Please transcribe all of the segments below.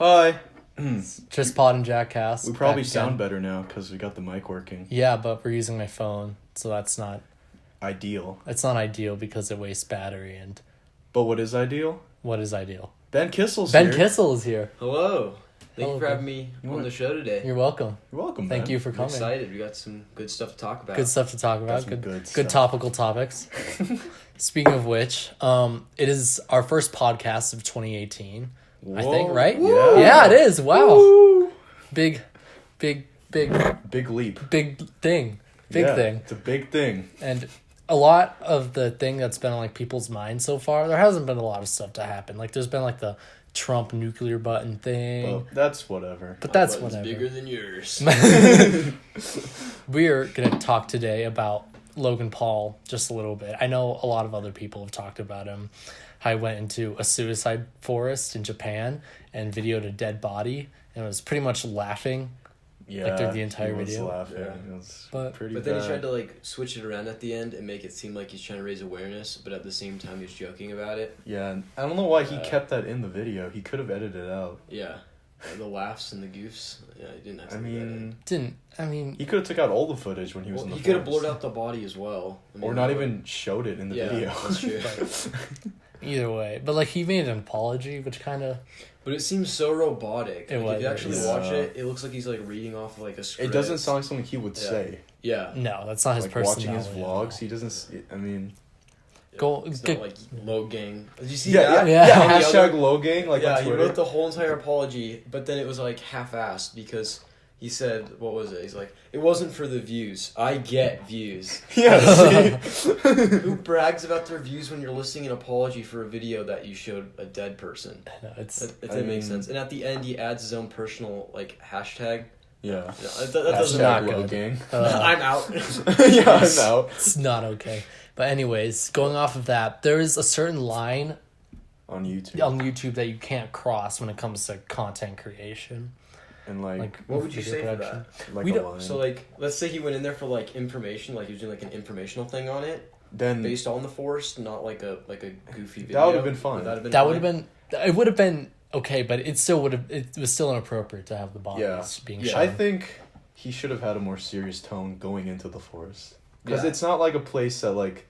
Hi. TrisPOD and JackCAST. We probably sound better now because we got the mic working. Yeah, but we're using my phone, so that's not ideal. It's not ideal because it wastes battery. And but what is ideal? What is ideal? Ben Kissel's here. Ben Kissel is here. Hello. Thank you for having me on the show today. You're welcome. You're welcome. Thank you for coming. I'm excited. We got some good stuff to talk about. Good stuff to talk about. Good topical topics. Speaking of which, it is our first podcast of 2018. Whoa. I think, right? Yeah. Yeah, it is. Wow. Woo. Big leap. Big thing. Big thing. It's a big thing. And a lot of the thing that's been on like people's minds so far, there hasn't been a lot of stuff to happen. Like there's been like the Trump nuclear button thing. Well, that's whatever. But that's whatever. Bigger than yours. We are going to talk today about Logan Paul just a little bit. I know a lot of other people have talked about him. I went into a suicide forest in Japan and videoed a dead body and was pretty much laughing. Yeah, like through the entire video. Laughing. Yeah. It was pretty but then bad. he tried to like switch it around at the end and make it seem like he's trying to raise awareness, but at the same time he's joking about it. Yeah, and I don't know why he kept that in the video. He could have edited it out. Yeah. The laughs and the goofs. Yeah, he didn't have to He could have took out all the footage when he was in the He could have blurred out the body as well. Or not even showed it in the video. That's true. Either way. But like he made an apology, which kind of... But it seems so robotic. If you actually watch it, it looks like he's like reading off like a script. It doesn't sound like something he would say. Yeah. No, that's not his personality. Watching his vlogs, he doesn't... It's not like Logang. Did you see that? that? Yeah. Hashtag Logang. Like yeah, on he Twitter. wrote the whole entire apology, but then it was like half-assed because he said, what was it? He's like, it wasn't for the views. I get views. Yeah, Who brags about their views when you're listing an apology for a video that you showed a dead person? No, it didn't make sense. And at the end, he adds his own personal like hashtag. Yeah. That doesn't not matter. good. I'm out. Yeah, I'm out. It's not okay. But anyways, going off of that, there is a certain line on YouTube that you can't cross when it comes to content creation. And like what would you say for that? Like so like, let's say he went in there for like information, like he was doing like an informational thing on it. Then based on the forest, not like a goofy video. That would have been fun. It would have been okay, but it was still inappropriate to have the bodies being shown. I think he should have had a more serious tone going into the forest. Because it's not like a place that like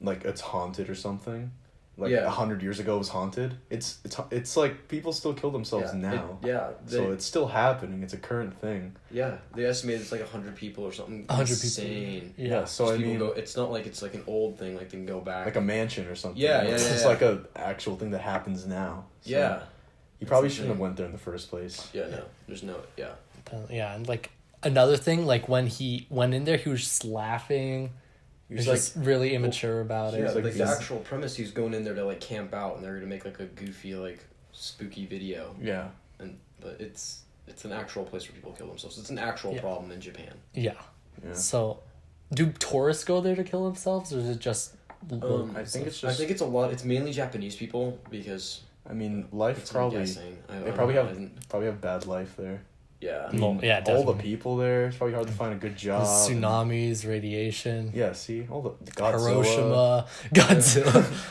it's haunted or something. Like 100 years ago it was haunted. It's like people still kill themselves now. So it's still happening. It's a current thing. Yeah, they estimate it's like 100 people or something. 100 insane. people. Yeah. So I mean, it's not like it's like an old thing. Like they can go back. Like a mansion or something. Yeah. It's like a actual thing that happens now. So you probably shouldn't have went there in the first place. Yeah. No. There's no. Yeah. Yeah, and like another thing, like when he went in there, he was just laughing. He was like just really immature about it. Yeah, like the actual premise, he's going in there to like camp out, and they're gonna make like a goofy, like spooky video. Yeah. But it's an actual place where people kill themselves. It's an actual problem in Japan. Yeah. So, do tourists go there to kill themselves, or is it just? I think it's a lot. It's mainly Japanese people because. I mean, life probably. They probably have bad life there. Yeah. I mean, all the people there, it's probably hard to find a good job. Tsunamis, radiation. Yeah, see? All the Godzilla.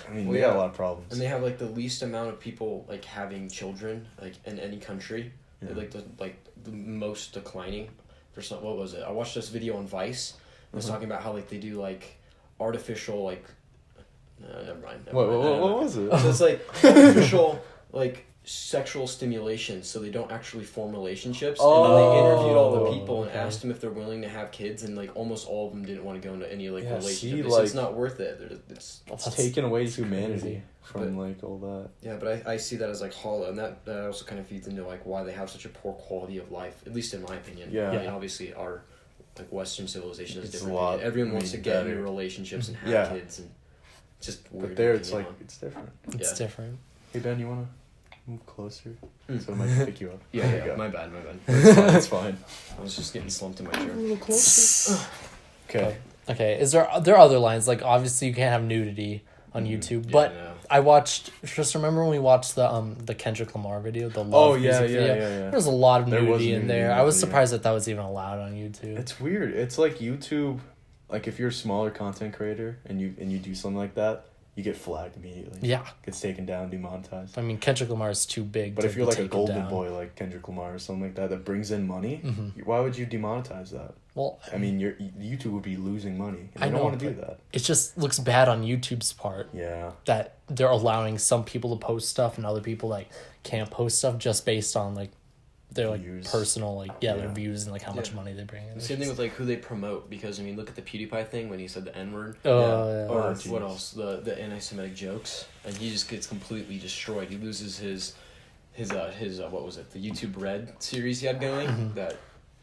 I mean, they got a lot of problems. And they have, like, the least amount of people, like, having children, like, in any country. Yeah. They're, the most declining. What was it? I watched this video on Vice. It was talking about how, like, they do, like, artificial, like... never mind. What was it? So it's, like, artificial, like... sexual stimulation, so they don't actually form relationships. And then they interviewed all the people and asked them if they're willing to have kids, and like almost all of them didn't want to go into any relationship. It's not worth it. It's taken away humanity from like all that. Yeah, but I see that as like hollow, and that also kind of feeds into like why they have such a poor quality of life, at least in my opinion. Yeah. I mean, obviously our like Western civilization is different. Everyone wants to get into relationships and have kids, and it's just weird. But there, it's like it's different. It's different. Hey Ben, you wanna move closer so I might pick you up? Yeah. My bad. That's fine. I was just getting slumped in my chair. A little closer. Okay. Is there are other lines, like obviously you can't have nudity on YouTube, but I watched, just remember when we watched the Kendrick Lamar video, the Love music video? There was a lot of nudity in there. I was surprised that was even allowed on YouTube. It's weird. It's like YouTube, like if you're a smaller content creator and you do something like that, you get flagged immediately. Yeah. Gets taken down, demonetized. I mean, Kendrick Lamar is too big. But if you're like a golden boy like Kendrick Lamar or something like that brings in money, why would you demonetize that? Well, I mean, YouTube would be losing money. And I don't want to do that. It just looks bad on YouTube's part. Yeah. That they're allowing some people to post stuff and other people like can't post stuff just based on like their like views. Personal like their views and like how much money they bring in. Same thing with like who they promote, because I mean look at the PewDiePie thing when he said the N-word. Or what else? The anti-Semitic jokes, and he just gets completely destroyed. He loses his what was it? The YouTube Red series he had going. That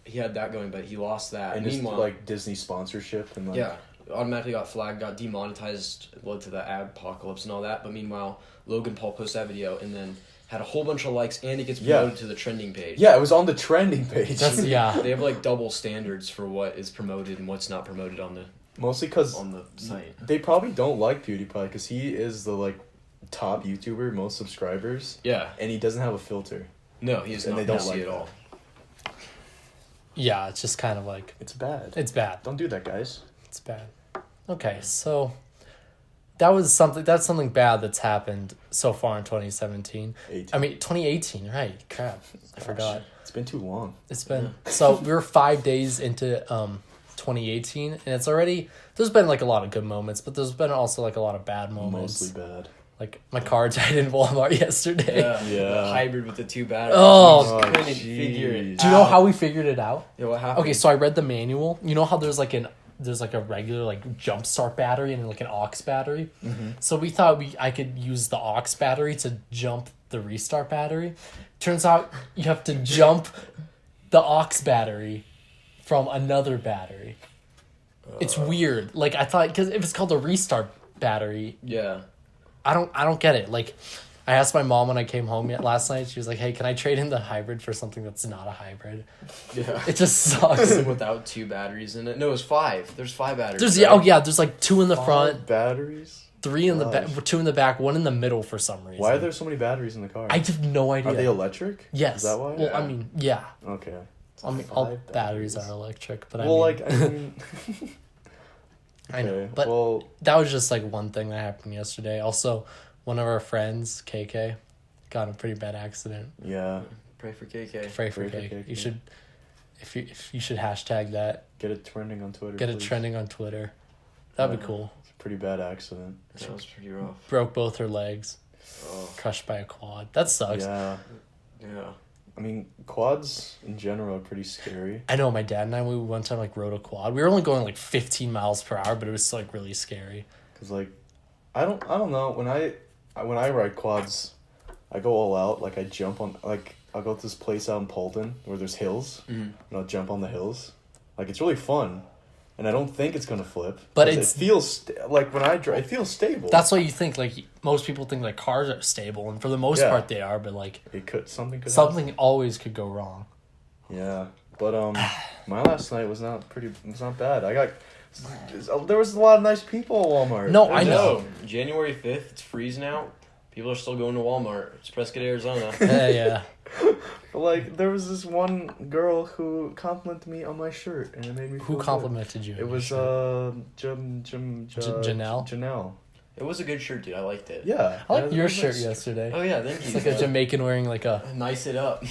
he had that going, but he lost that. And meanwhile, like Disney sponsorship and like automatically got flagged, got demonetized, led to the ad apocalypse and all that. But meanwhile, Logan Paul posted that video and then had a whole bunch of likes, and it gets promoted to the trending page. Yeah, it was on the trending page. They have like double standards for what is promoted and what's not promoted on the mostly because on the site. They probably don't like PewDiePie because he is the like top YouTuber, most subscribers. Yeah, and he doesn't have a filter. No, he's not. They don't like it at all. Yeah, it's just kind of like it's bad. It's bad. Don't do that, guys. It's bad. Okay, so that's something bad that's happened so far in 2017. 18. I mean 2018, right? Crap, I forgot. It's been too long. It's been so we're 5 days into 2018, and it's already there's been like a lot of good moments, but there's been also like a lot of bad moments. Mostly bad. Like my car died in Walmart yesterday. Yeah. Hybrid with the 2 batteries. Oh, couldn't figure it out. Do you know how we figured it out? Yeah, what happened? Okay, so I read the manual. You know how there's like a regular like jump start battery and like an aux battery. So we thought I could use the aux battery to jump the restart battery. Turns out you have to jump the aux battery from another battery. It's weird. Like I thought, because if it's called a restart battery, I don't get it. Like, I asked my mom when I came home last night. She was like, "Hey, can I trade in the hybrid for something that's not a hybrid?" Yeah, it just sucks. Without 2 batteries in it. No, it was 5. There's 5 batteries. There's like 2 in the front, batteries, 3 in the back, 2 in the back, 1 in the middle for some reason. Why are there so many batteries in the car? I have no idea. Are they electric? Yes. Is that why? Well, I mean, yeah. Okay. I mean, all batteries are electric, but I know, but that was just like one thing that happened yesterday. Also, one of our friends, KK, got in a pretty bad accident. Yeah. Pray for KK. Pray for KK. You should, if you should hashtag that. Get it trending on Twitter. Get it trending on Twitter. That'd be cool. It's a pretty bad accident. That was pretty rough. Broke both her legs. Crushed by a quad. That sucks. Yeah. I mean, quads in general are pretty scary. I know, my dad and we one time like rode a quad. We were only going like 15 miles per hour, but it was like really scary. Cause like, I don't know. When I ride quads, I go all out. Like I jump on, like I'll go to this place out in Polton where there's hills, and I'll jump on the hills. Like it's really fun, and I don't think it's gonna flip. But it feels like when I drive, it feels stable. That's what you think. Like most people think like cars are stable, and for the most part they are. But like something always could go wrong. Yeah, but my last night was not bad. There was a lot of nice people at Walmart. No, I know. January 5th, it's freezing out. People are still going to Walmart. It's Prescott, Arizona. Yeah. Like, there was this one girl who complimented me on my shirt, and it made me feel Who complimented you? It was, Janelle. It was a good shirt, dude. I liked it. Yeah. I liked your shirt yesterday. Oh, yeah, thank you. It's like a Jamaican wearing like a... Nice it up.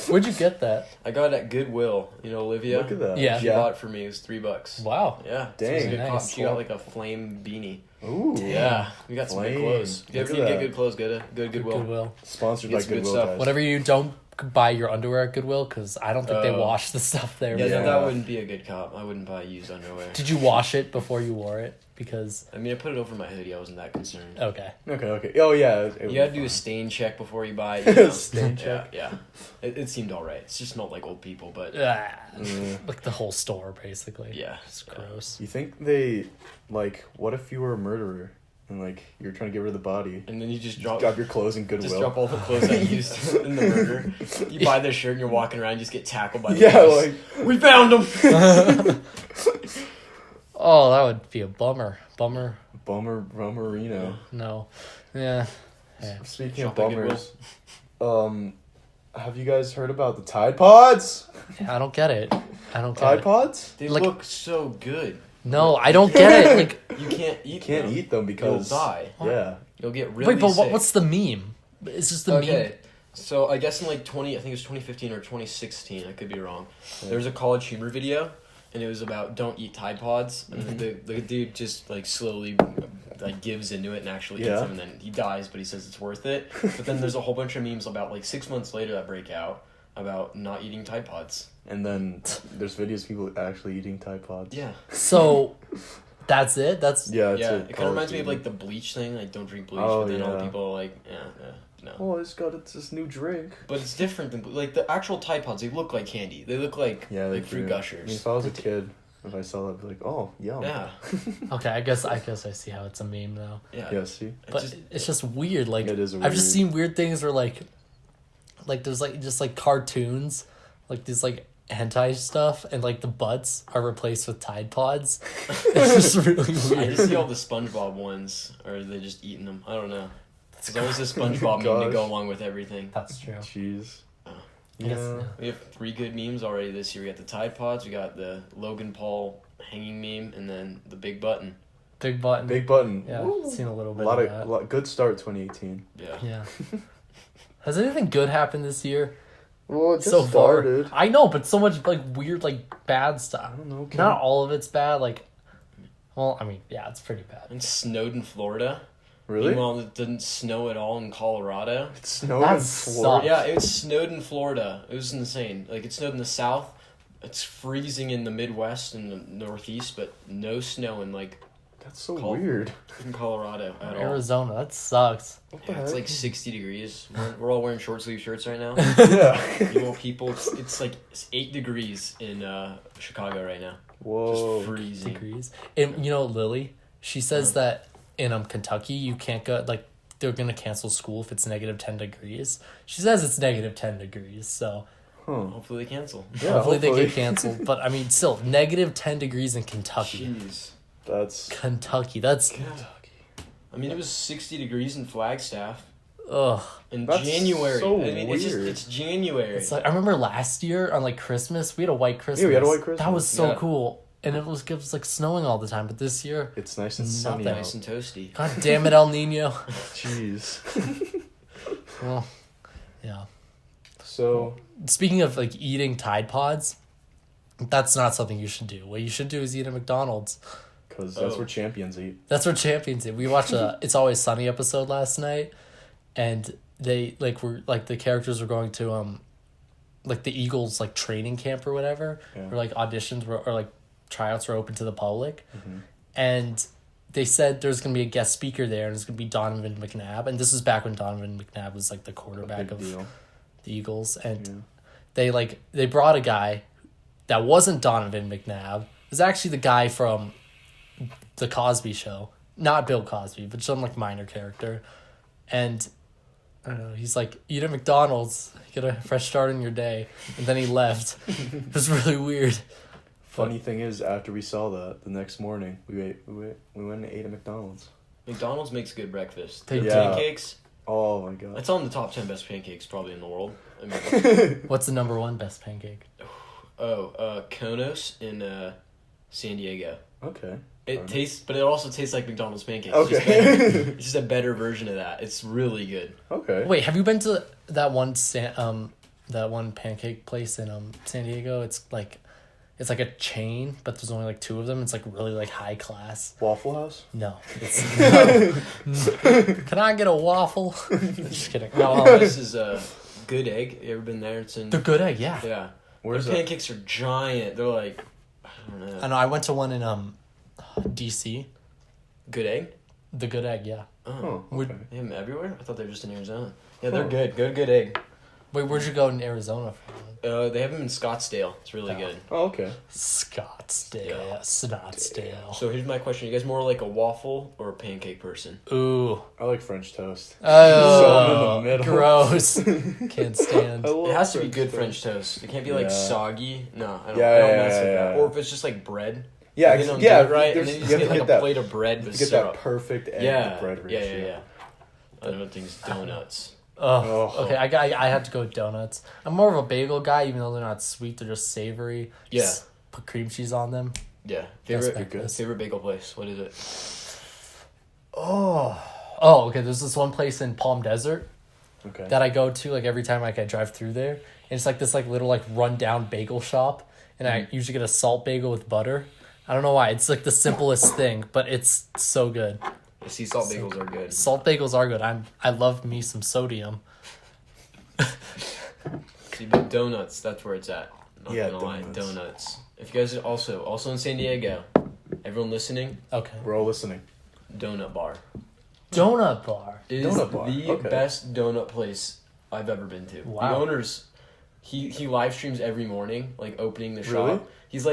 Where'd you get that? I got it at Goodwill. You know Olivia? Look at that. Yeah. She bought it for me. It was $3. Wow. Yeah. Dang. Nice. She got like a flame beanie. Ooh. Yeah. We got some good clothes. If you get good clothes, go to Goodwill. Sponsored by Goodwill, guys. Whatever you don't buy your underwear at Goodwill, because I don't think they wash the stuff there. Yeah, no, that wouldn't be a good cop. I wouldn't buy used underwear. Did you wash it before you wore it? Because I mean, I put it over my hoodie. I wasn't that concerned. Okay. Oh yeah. You gotta do a stain check before you buy it. You know? Stain check. Yeah. It seemed all right. It's just not like old people, but like the whole store basically. Yeah, it's gross. You think they what if you were a murderer? And you're trying to get rid of the body, and then you just drop your clothes in Goodwill. Just drop all the clothes that you used in the murder. You buy this shirt and you're walking around, and you just get tackled by the police. We found him. Oh, that would be a bummer. Bummerino. No. Yeah. Speaking of bummers, have you guys heard about the Tide Pods? I don't get it. Tide Pods? They look so good. No, I don't get it. Like you can't eat them because you'll die. Yeah. You'll get really Wait, but sick. what's the meme? It's just the meme. So I guess in like I think it was 2015 or 2016, I could be wrong. Yeah. There was a College Humor video, and it was about don't eat Tide Pods, and the dude just like slowly like gives into it and actually eats them, and then he dies, but he says it's worth it. But then there's a whole bunch of memes about like 6 months later that break out about not eating Tide Pods. And then there's videos of people actually eating Tide Pods. Yeah. So that's it? That's it. It kind of reminds me of like the bleach thing, like don't drink bleach, but then all people are like, no. Oh, it's this new drink. But it's different than like the actual Tide Pods. They look like candy. They look like fruit gushers. I mean, if I was a kid, if I saw that, I'd be like, oh, yum. Yeah. Okay, I guess I see how it's a meme though. Yeah. See. But it's just weird. Like it is weird. I've just seen weird things where like there's like just like cartoons, like these like hentai stuff, and like the butts are replaced with Tide Pods. It's just really weird. I just see all the SpongeBob ones, or they just eating them. I don't know. There's always a SpongeBob meme to go along with everything. That's true. Jeez. Yeah. We have 3 good memes already this year. We got the Tide Pods, we got the Logan Paul hanging meme, and then the Big Button. Big Button. Big Button. Yeah, Woo. seen a little bit. A lot good start 2018. Yeah. Has anything good happened this year? Well, it just so started. Far. I know, but so much like weird, like bad stuff. I don't know. Not all of it's bad. Like, well, I mean, yeah, it's pretty bad. It snowed in Florida. Really? Meanwhile, it didn't snow at all in Colorado. It snowed in Florida? Yeah, it snowed in Florida. It was insane. Like, it snowed in the south. It's freezing in the Midwest and the Northeast, but no snow in, like... That's so weird. In Colorado at all. Arizona, that sucks. It's like 60 degrees. We're all wearing short sleeve shirts right now. Yeah. You know, people, it's 8 degrees in Chicago right now. Whoa. Just freezing. Degrees. And, you know, Lily, she says that in Kentucky, you can't go, like, they're going to cancel school if it's negative 10 degrees. She says it's negative 10 degrees, so... Hopefully they cancel. Yeah, hopefully they get canceled. But, I mean, still, negative 10 degrees in Kentucky. Jeez. That's... Kentucky. That's... Kentucky. I mean, it was 60 degrees in Flagstaff. Ugh. In That's January. So I mean, weird. it's January. It's like, I remember last year on, like, Christmas, we had a white Christmas. Yeah, we had a white Christmas. That was so cool. And it was like snowing all the time, but this year it's nice and sunny out. Nice and toasty. God damn it, El Nino. Jeez. Well, yeah. So speaking of like eating Tide Pods, that's not something you should do. What you should do is eat at McDonald's. Because that's where champions eat. That's where champions eat. We watched a It's Always Sunny episode last night, and they were the characters were going to like the Eagles like training camp or whatever, or like auditions or like tryouts were open to the public, and they said there's going to be a guest speaker there, and it's going to be Donovan McNabb, and this is back when Donovan McNabb was like the quarterback of the Eagles, and they brought a guy that wasn't Donovan McNabb. It was actually the guy from the Cosby Show, not Bill Cosby, but some like minor character, and I don't know, he's like, eat at McDonald's, get a fresh start in your day, and then he left. It was really weird. Funny thing is, after we saw that, the next morning, we went and ate at McDonald's. McDonald's makes good breakfast. They Their pancakes. Oh my god. It's on the top 10 best pancakes probably in the world. I mean, what's the number 1 best pancake? Konos in San Diego. Okay. It tastes, but it also tastes like McDonald's pancakes. Okay. It's just a better version of that. It's really good. Okay. Wait, have you been to that one pancake place in San Diego? It's like a chain, but there's only like 2 of them. It's like really like high class. Waffle House? No. No. Can I get a waffle? Just kidding. No, this is a Good Egg. You ever been there? It's in the Good Egg, yeah. Yeah. Where's the pancakes are giant. They're like, I don't know. I know. I went to one in DC. Good Egg? The Good Egg, yeah. Oh. Okay. They have them everywhere? I thought they were just in Arizona. Yeah, they're good. Good Egg. Wait, where'd you go in Arizona from? They have them in Scottsdale. It's really good. Oh, okay. Scottsdale. So here's my question. You guys more like a waffle or a pancake person? Ooh. I like French toast. Oh, gross. Can't stand. It has to be good French toast. It can't be like soggy. No, I don't mess with that. Or if it's just like bread. Yeah, they don't do it right, and then you you just have get to like get a plate of bread with get syrup. that perfect egg to bread ratio. Yeah. Other thing's donuts. Okay, I had to go with donuts. I'm more of a bagel guy, even though they're not sweet, they're just savory. Yeah. Just put cream cheese on them. Yeah. Favorite bagel place. What is it? Okay. There's this one place in Palm Desert. Okay. That I go to like every time like I drive through there. And it's like this like little like rundown bagel shop, and I usually get a salt bagel with butter. I don't know why. It's like the simplest thing, but it's so good. The sea salt bagels are good. Salt bagels are good. I love me some sodium. See, but donuts, that's where it's at. Not gonna lie, donuts. donuts. If you guys are also in San Diego, everyone listening, Okay. We're all listening. Donut Bar. Donut bar. It is the best donut place I've ever been to. Wow. The owners, he live streams every morning, like opening the shop. Really?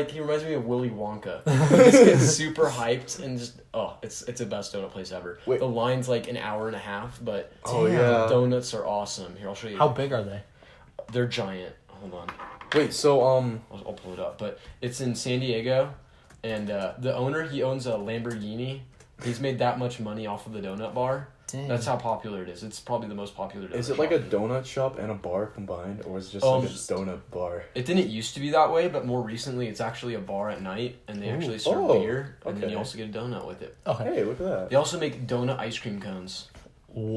He reminds me of Willy Wonka. He just gets super hyped and just it's the best donut place ever. Wait. The line's like an hour and a half, but yeah. donuts are awesome. Here, I'll show you. How big are they? They're giant. Hold on. Wait, so I'll pull it up, but it's in San Diego, and the owner, he owns a Lamborghini. He's made that much money off of the donut bar. Dang. That's how popular it is. It's probably the most popular donut is it shop. like a donut shop and a bar combined, or is it just like a donut bar? It didn't used to be that way, but more recently it's actually a bar at night, and they actually serve beer, and then you also get a donut with it. Okay. Hey, look at that. They also make donut ice cream cones.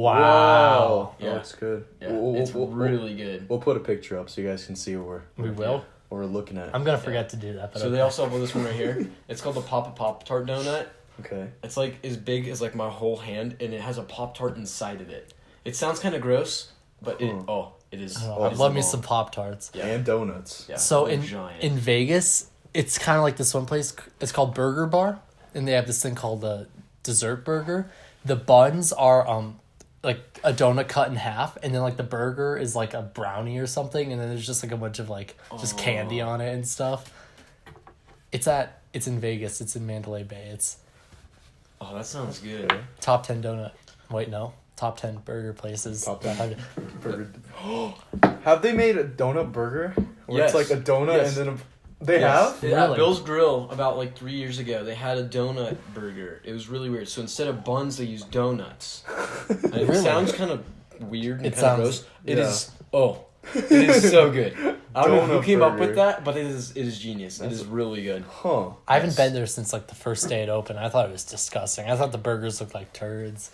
Wow. Yeah. Oh, it's good. Yeah, it's really good. We'll put a picture up so you guys can see what We will. we're looking at. I'm gonna forget to do that. But So they also have this one right here. It's called the Pop-Tart donut. Okay. It's like as big as like my whole hand, and it has a Pop-Tart inside of it. It sounds kind of gross, but it is. I love me some Pop-Tarts. Yeah. And donuts. Yeah, So they're in giant. Vegas, it's kind of like this one place. It's called Burger Bar, and they have this thing called the dessert burger. The buns are like a donut cut in half, and then like the burger is like a brownie or something, and then there's just like a bunch of like just candy on it and stuff. It's in Vegas. It's in Mandalay Bay. It's That sounds good. top 10 donut. Wait, no. Top 10 burger places. Top 10 burger. Have they made a donut burger? Where Yes. it's like a donut Yes. and then they have? Yeah, Really? Bill's Grill, about like 3 years ago, they had a donut burger. It was really weird. So instead of buns, they used donuts. And it Really? sounds kind of weird and It kind of sounds- gross. It yeah. is. It is so good. I don't know who Donut came up burger. with that, but it is genius. It is really good. Huh. I haven't been there since like the first day it opened. I thought it was disgusting. I thought the burgers looked like turds.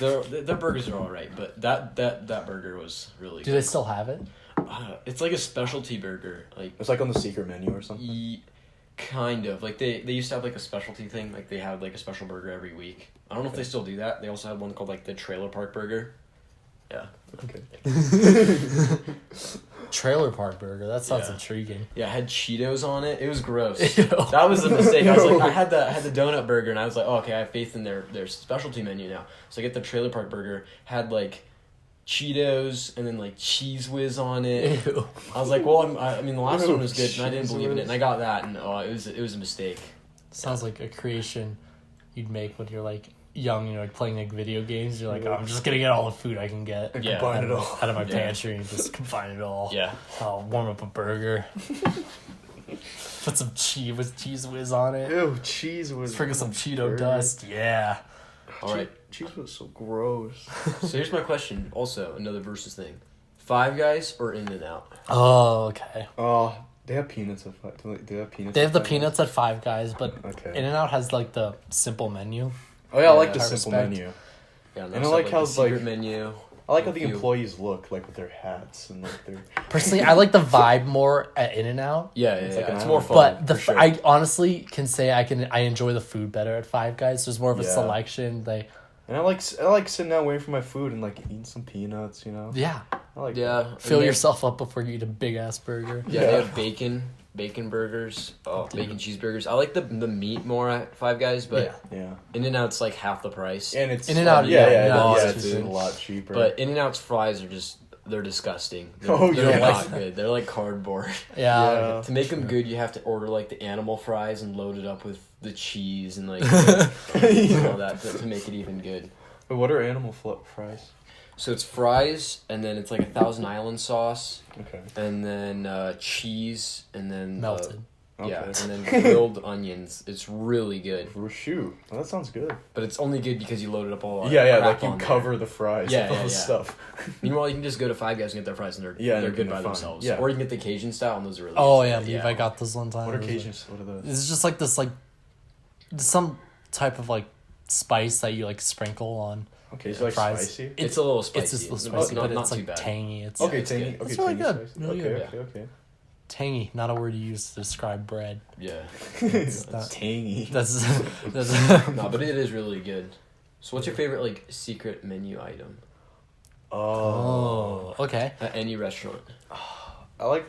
Their burgers are all right, but that burger was really Do good. they still have it? It's like a specialty burger. Like It's like on the secret menu or something. kind of like they used to have like a specialty thing. Like they had like a special burger every week. I don't know if they still do that. They also had one called like the Trailer Park Burger. Yeah. Okay. Trailer Park Burger. That sounds Yeah. intriguing. Yeah, it had Cheetos on it. It was gross. Ew. That was a mistake. I was like, I had the donut burger, and I was like, oh, okay, I have faith in their specialty menu now. So I get the Trailer Park Burger. Had like Cheetos and then like Cheese Whiz on it. Ew. I was like, well, I mean, the last Ew, one was good, and I didn't Cheese believe in it, Whiz. and I got that, and it was a mistake. Sounds like a creation you'd make when you're like young, like playing like video games. You're like, oh, I'm just gonna get all the food I can get. Yeah. Combine it all. Out of my Yeah. pantry and just combine it all. Yeah. I'll warm up a burger. Put some cheese whiz on it. Ew, cheese was. Sprinkle some Cheeto burger. dust. Yeah. All right. Cheese was so gross. So here's my question. Also, another versus thing: Five Guys or In-N-Out? Oh, okay. Oh, they have peanuts at Five. Do they have peanuts? They have at the Five peanuts at Five Guys, but Okay. In-N-Out has like the simple menu. Oh yeah, I like Yeah, the I simple respect. menu. Yeah, And I like how, the secret like- menu. I like how the Few. employees look like with their hats and like their. Personally, I like the vibe more at In-N-Out. Yeah, It's like an it's more island. fun. But the for sure. I honestly can say I enjoy the food better at Five Guys. There's more of a Yeah. selection. And I like sitting down waiting for my food and like eating some peanuts, you know. Yeah, I like. yeah, fill and they- yourself up before you eat a big ass burger. Yeah, Yeah. they have bacon burgers. Oh, bacon cheeseburgers. I like the meat more at Five Guys, but Yeah. In-N-Out's like half the price. And it's In-N-Out, Yeah, yeah, yeah, it's it's cheaper. a lot cheaper. But In-N-Out's fries are they're disgusting. They're, Oh, they're yeah. not good. They're like cardboard. Yeah. Yeah. To make them good, you have to order like the animal fries and load it up with the cheese and like and all that to make it even good. But what are animal fries? So it's fries, and then it's like a Thousand Island sauce, Okay. and then cheese, and then Melted. Okay. Yeah, and then grilled onions. It's really good. Oh, shoot. Well, that sounds good. But it's only good because you loaded up all that like you cover the fries with all the stuff. Meanwhile, you can just go to Five Guys and get their fries, and they're good by themselves. Yeah. Or you can get the Cajun style, and those are really good. Levi got this one time. What are Cajuns? What are those? It's just like this, like, some type of, like, spice that you, like, sprinkle on. Okay, so like fries. Spicy? It's a little spicy. It's just a little spicy, but it's, like, bad. tangy. It's tangy. It's Okay, really good. Really good. Okay. Tangy, not a word you use to describe bread. Yeah. It's not tangy. That's No, but it is really good. So what's your favorite, like, secret menu item? Oh, okay. At any restaurant. I like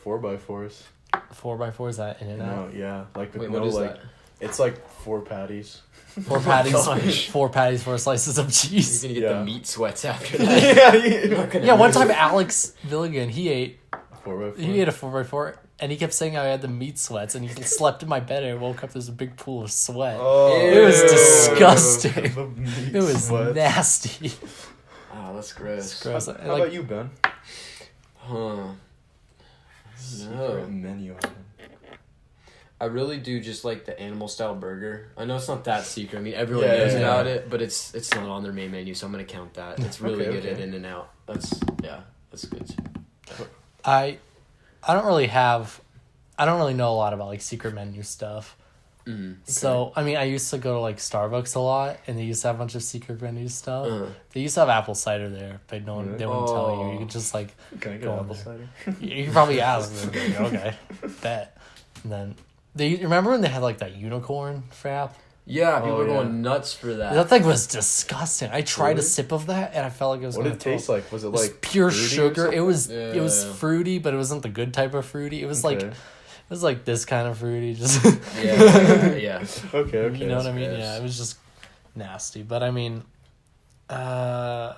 4x4s. 4x4 is that in and out? No, yeah. Like with what is that? It's like 4 patties. 4 patties. 4 patties, 4 slices of cheese. You're gonna get the meat sweats after that. Yeah, one time Alex Villigan, he ate 4x4. He ate a 4x4, and he kept saying how I had the meat sweats, and he slept in my bed, and I woke up, there's a big pool of sweat. Oh, it was disgusting. It was sweats. Nasty. Oh, that's gross. It's gross. How about you, Ben? No. Secret menu item. I really do just like the animal style burger. I know it's not that secret. I mean, everyone knows about it, but it's not on their main menu, so I'm gonna count that. It's really good at In-N-Out. That's good. I don't really know a lot about like secret menu stuff. Mm-hmm. So I mean, I used to go to like Starbucks a lot, and they used to have a bunch of secret menu stuff. They used to have apple cider there, but they wouldn't tell you. You could just like can I get apple cider? You could probably ask them. Like, okay, bet. And then remember when they had like that unicorn frap? Yeah, people were going nuts for that. That thing was disgusting. I tried a sip of that, and I felt like it was. What did it taste like? Was it like pure sugar? It was fruity, but it wasn't the good type of fruity. It was like. It was like this kind of fruity, just yeah. Okay. You know what I mean? Yeah, it was just nasty. But I mean, I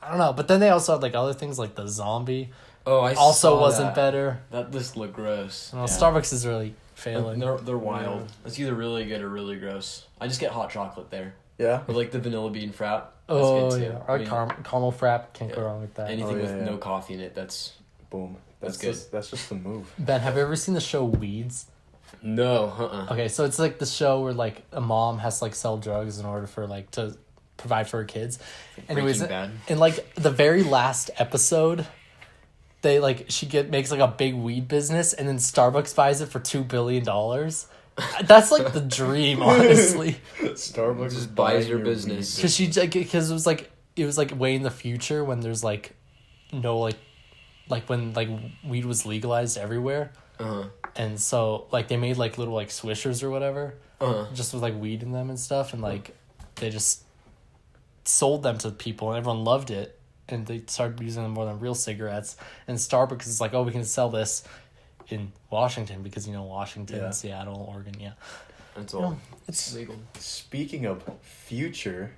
don't know. But then they also had like other things like the zombie. Oh, I also saw wasn't that. better. That just looked gross. Well, Starbucks is really failing. They're wild. It's either really good or really gross. I just get hot chocolate there. Yeah. Or like the vanilla bean frap. That's good too. Yeah. Or caramel frap. Can't go wrong with that. Anything with no coffee in it. That's boom. That's good. That's just the move. Ben, have you ever seen the show Weeds? No. Okay, so it's like the show where like a mom has to like sell drugs in order for like to provide for her kids. And it was in like the very last episode, they like she makes like a big weed business, and then Starbucks buys it for $2 billion. That's like the dream, honestly. Starbucks just buys your business because it was like way in the future when there's like no like when like weed was legalized everywhere. And so like they made like little like swishers or whatever, just with like weed in them and stuff, and like they just sold them to people, and everyone loved it, and they started using them more than real cigarettes. And Starbucks is like, oh, we can sell this in Washington because Washington, Seattle, Oregon, that's all. It's legal. Speaking of future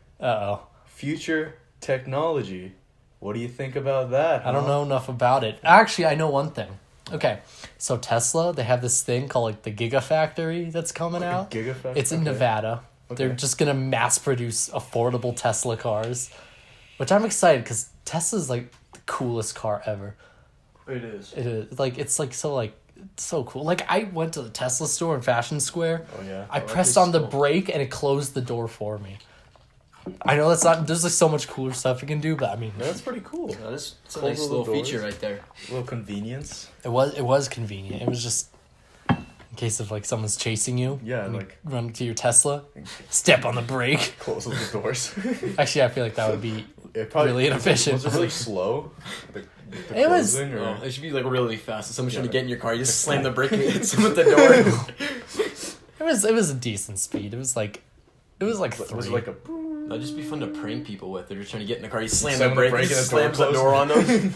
technology, what do you think about that? I don't know enough about it. Actually, I know one thing. Okay, so Tesla, they have this thing called like the Gigafactory that's coming out. Gigafactory? It's in Nevada. Okay. They're just gonna mass produce affordable Tesla cars, which I'm excited because Tesla's like the coolest car ever. It is. It is so cool. Like I went to the Tesla store in Fashion Square. Oh yeah. I pressed on the brake and it closed the door for me. I know that's not. There's like so much cooler stuff you can do, but I mean, that's pretty cool. It's a nice little feature right there. A little convenience. It was convenient. It was just in case of like someone's chasing you. Yeah, and like you run to your Tesla, step on the brake, close the doors. Actually, I feel like that would be really inefficient. Was it really slow? It was. It should be like really fast. If someone's trying to get in your car, you just slam the brake and hit someone at the door. It was a decent speed. It was like 3. Was it like a? That'd just be fun to prank people with. They're just trying to get in the car. You slam the brake and slams the door on them.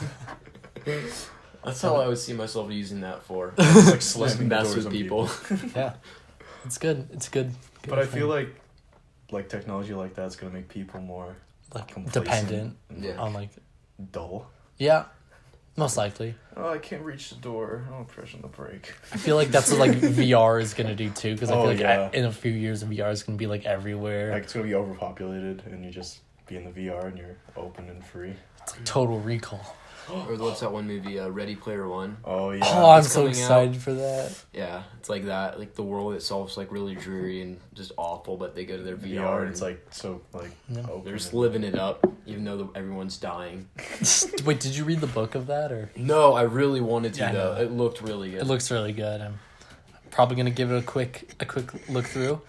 That's how I would see myself using that for. It's like slamming mess doors with on people. Yeah, it's good. It's good. But I feel like technology like that's gonna make people more like dependent on like dull. Yeah, most likely. Oh, I can't reach the door. Oh, I'm pressing the brake. I feel like that's what like VR is gonna do too, because I feel like in a few years VR is gonna be like everywhere. Like it's gonna be overpopulated, and you just be in the VR and you're open and free. It's like Total Recall. Or what's that one movie, Ready Player One? Oh, yeah. Oh, I'm so excited for that. Yeah, it's like that. Like, the world itself's, like, really dreary and just awful, but they go to their VR and it's, like, so, like, open. They're just living it up, even though everyone's dying. Wait, did you read the book of that, or? No, I really wanted to, though. It looked really good. It looks really good. I'm probably going to give it a quick look through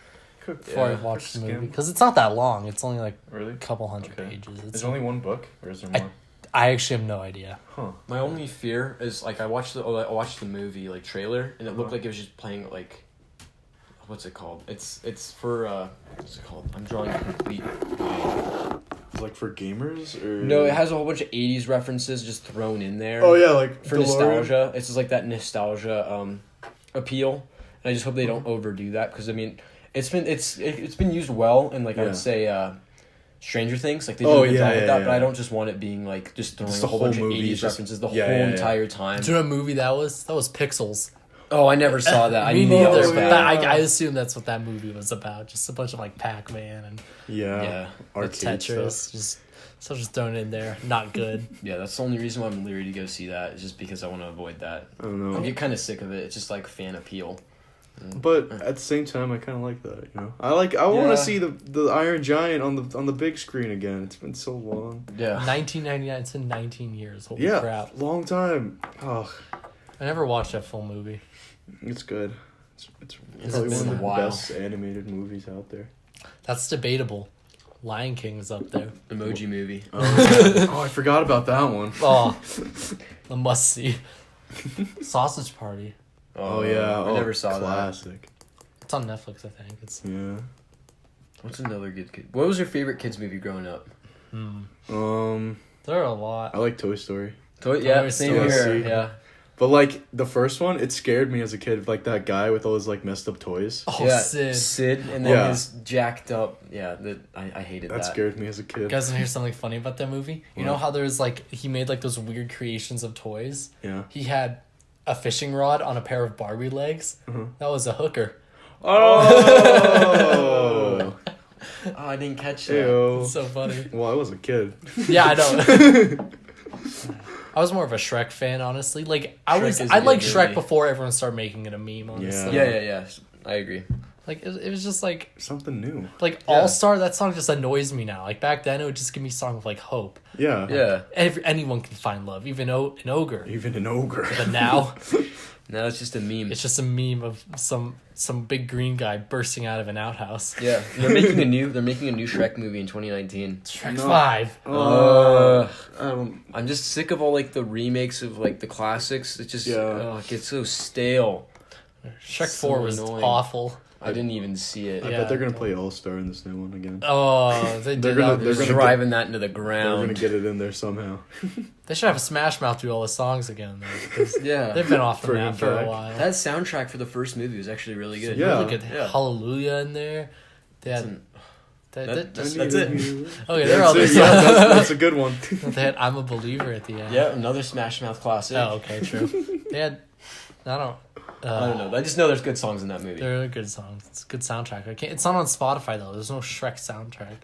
before I watch the movie. Because it's not that long. It's only, like, a couple hundred pages. There's only one book, or is there more? I actually have no idea. Huh. My only fear is, like, I watched the movie, like, trailer, and it looked like it was just playing, like, what's it called? It's for, what's it called? I'm drawing a complete blank. It's like for gamers, or? No, it has a whole bunch of 80s references just thrown in there. Oh, yeah, like for nostalgia. It's just like that nostalgia appeal. And I just hope they don't overdo that, because, I mean, it's been used well, and, like, I would say, Stranger Things, like, they do a good job with that, but I don't just want it being, like, just throwing a whole bunch of 80s references the whole entire time. Do you know what movie that was? That was Pixels. Oh, I never saw that. Me neither, but I assume that's what that movie was about. Just a bunch of, like, Pac-Man and Tetris. Stuff. Just throwing it in there. Not good. Yeah, that's the only reason why I'm leery to go see that, is just because I want to avoid that. I don't know. I get kind of sick of it. It's just, like, fan appeal. But at the same time, I kind of like that, you know. I want to see the Iron Giant on the big screen again. It's been so long. Yeah. 1999. It's been 19 years. Holy crap! Long time. Oh, I never watched that full movie. It's good. It's probably one of the best animated movies out there. That's debatable. Lion King's up there. Emoji Movie. Oh, I forgot about that one. Oh, a must see. Sausage Party. Oh yeah, I never saw classic. that. It's on Netflix, I think. What's another good kid? What was your favorite kids movie growing up? There are a lot. I like Toy Story. Same here. Yeah. But, like, the first one, it scared me as a kid. Like, that guy with all his, like, messed up toys. Oh, yeah, Sid. And then his jacked up... Yeah, I hated that. That scared me as a kid. You guys want to hear something funny about that movie? You know how there's, like... He made, like, those weird creations of toys? Yeah. He had a fishing rod on a pair of Barbie legs. That was a hooker. Oh! I didn't catch that. Ew. It's so funny. Well, I was a kid. Yeah, I know. I was more of a Shrek fan, honestly. Like, I like Shrek before everyone started making it a meme, honestly. Yeah. I agree. Like, it was just, like... Something new. Like, All-Star, that song just annoys me now. Like, back then, it would just give me a song of, like, hope. Yeah. Yeah. Anyone can find love, even an ogre. Even an ogre. But now... Now it's just a meme. It's just a meme of some big green guy bursting out of an outhouse. Yeah. They're making a new Shrek movie in 2019. Shrek 5. I'm just sick of all, like, the remakes of, like, the classics. It just it gets so stale. Shrek 4 was awful. I didn't even see it. I bet they're gonna play All-Star in this new one again. Oh, they're driving that into the ground. They're gonna get it in there somehow. They should have a Smash Mouth do all the songs again, though. Yeah, they've been off the map for a while. That soundtrack for the first movie was actually really good. Yeah, really good. Hallelujah in there. They had. That's it. Okay, they're all there. That's a good one. They had "I'm a Believer" at the end. Yeah, another Smash Mouth classic. Oh, okay, true. They had. I don't know. I just know there's good songs in that movie. They're good songs. It's a good soundtrack. It's not on Spotify though. There's no Shrek soundtrack.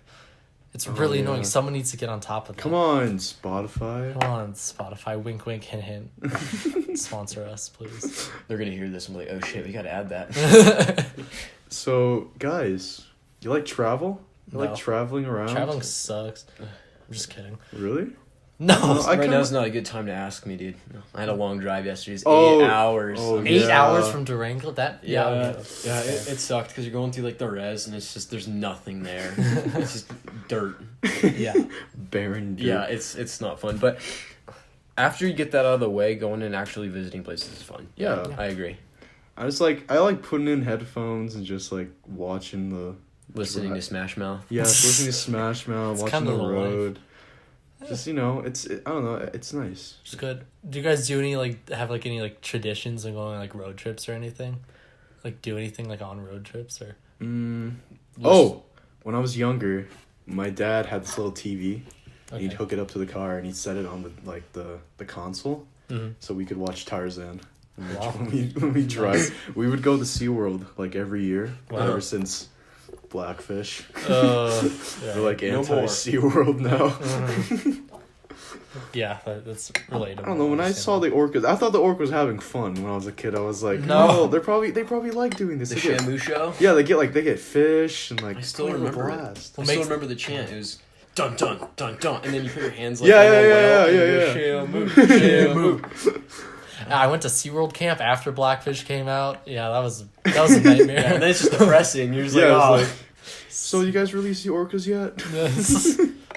It's really annoying. Someone needs to get on top of that. Come on, Spotify. Come on, Spotify. Wink, wink, hint, hint. Sponsor us, please. They're gonna hear this and be like, "Oh shit, we gotta add that." So, guys, you like travel? You like traveling around? Traveling sucks. I'm just kidding. Really? No. Right now is not a good time to ask me, dude. No. I had a long drive yesterday. It's 8 hours. 8 hours from Durango? It sucked because you're going through, like, the res and it's just, there's nothing there. It's just dirt. Yeah. Barren dirt. Yeah, it's not fun. But after you get that out of the way, going and actually visiting places is fun. Yeah. I agree. I like putting in headphones and just, like, watching listening to Smash Mouth. Yeah, listening to Smash Mouth, watching the road. Just, I don't know, it's nice. It's good. Do you guys do any, have any traditions of going, road trips or anything? Do anything, on road trips, or? When I was younger, my dad had this little TV. Okay. He'd hook it up to the car, and he'd set it on the console, so we could watch Tarzan. Wow. When we drive. We would go to SeaWorld, every year, ever since Blackfish. Yeah. They're like anti-SeaWorld now. Yeah, that's relatable. I don't know. When I saw the orcas, I thought the orc was having fun. When I was a kid, I was like, no, they probably like doing this. The Shamu show. Yeah, they get fish and like. I still remember it. I still remember the chant. It was dun dun dun dun, and then you put your hands like yeah. Shamu. I went to SeaWorld camp after Blackfish came out. Yeah, that was a nightmare. Yeah, and then it's just depressing. You're just like, so you guys released the orcas yet?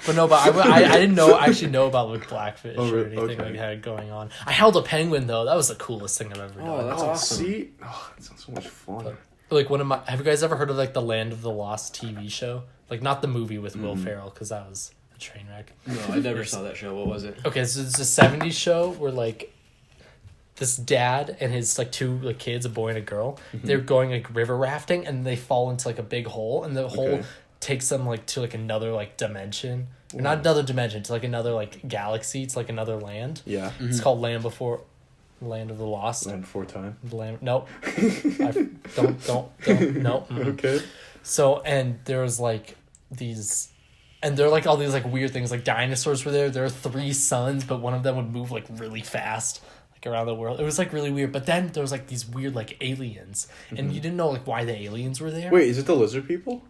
But no, I didn't actually know about like Blackfish or anything like that going on. I held a penguin though. That was the coolest thing I've ever done. Oh, that's awesome. See? Oh, that sounds so much fun. Like have you guys ever heard of like the Land of the Lost TV show? Like not the movie with Will Ferrell, because that was a train wreck. No, I never saw that show. What was it? Okay, so it's a 70s show where like this dad and his like two like kids, a boy and a girl, they're going like river rafting and they fall into like a big hole, and the hole takes them like to like another like dimension. Or not another dimension, to like another like galaxy. It's like another land. Yeah. It's called Land of the Lost. Land Before Time. Nope. Don't. Nope. Okay. So, and there was like these, and there are like all these like weird things, like dinosaurs were there. There are 3 suns, but one of them would move like really fast, like around the world. It was like really weird. But then there was like these weird like aliens, and you didn't know like why the aliens were there. Wait, is it the lizard people?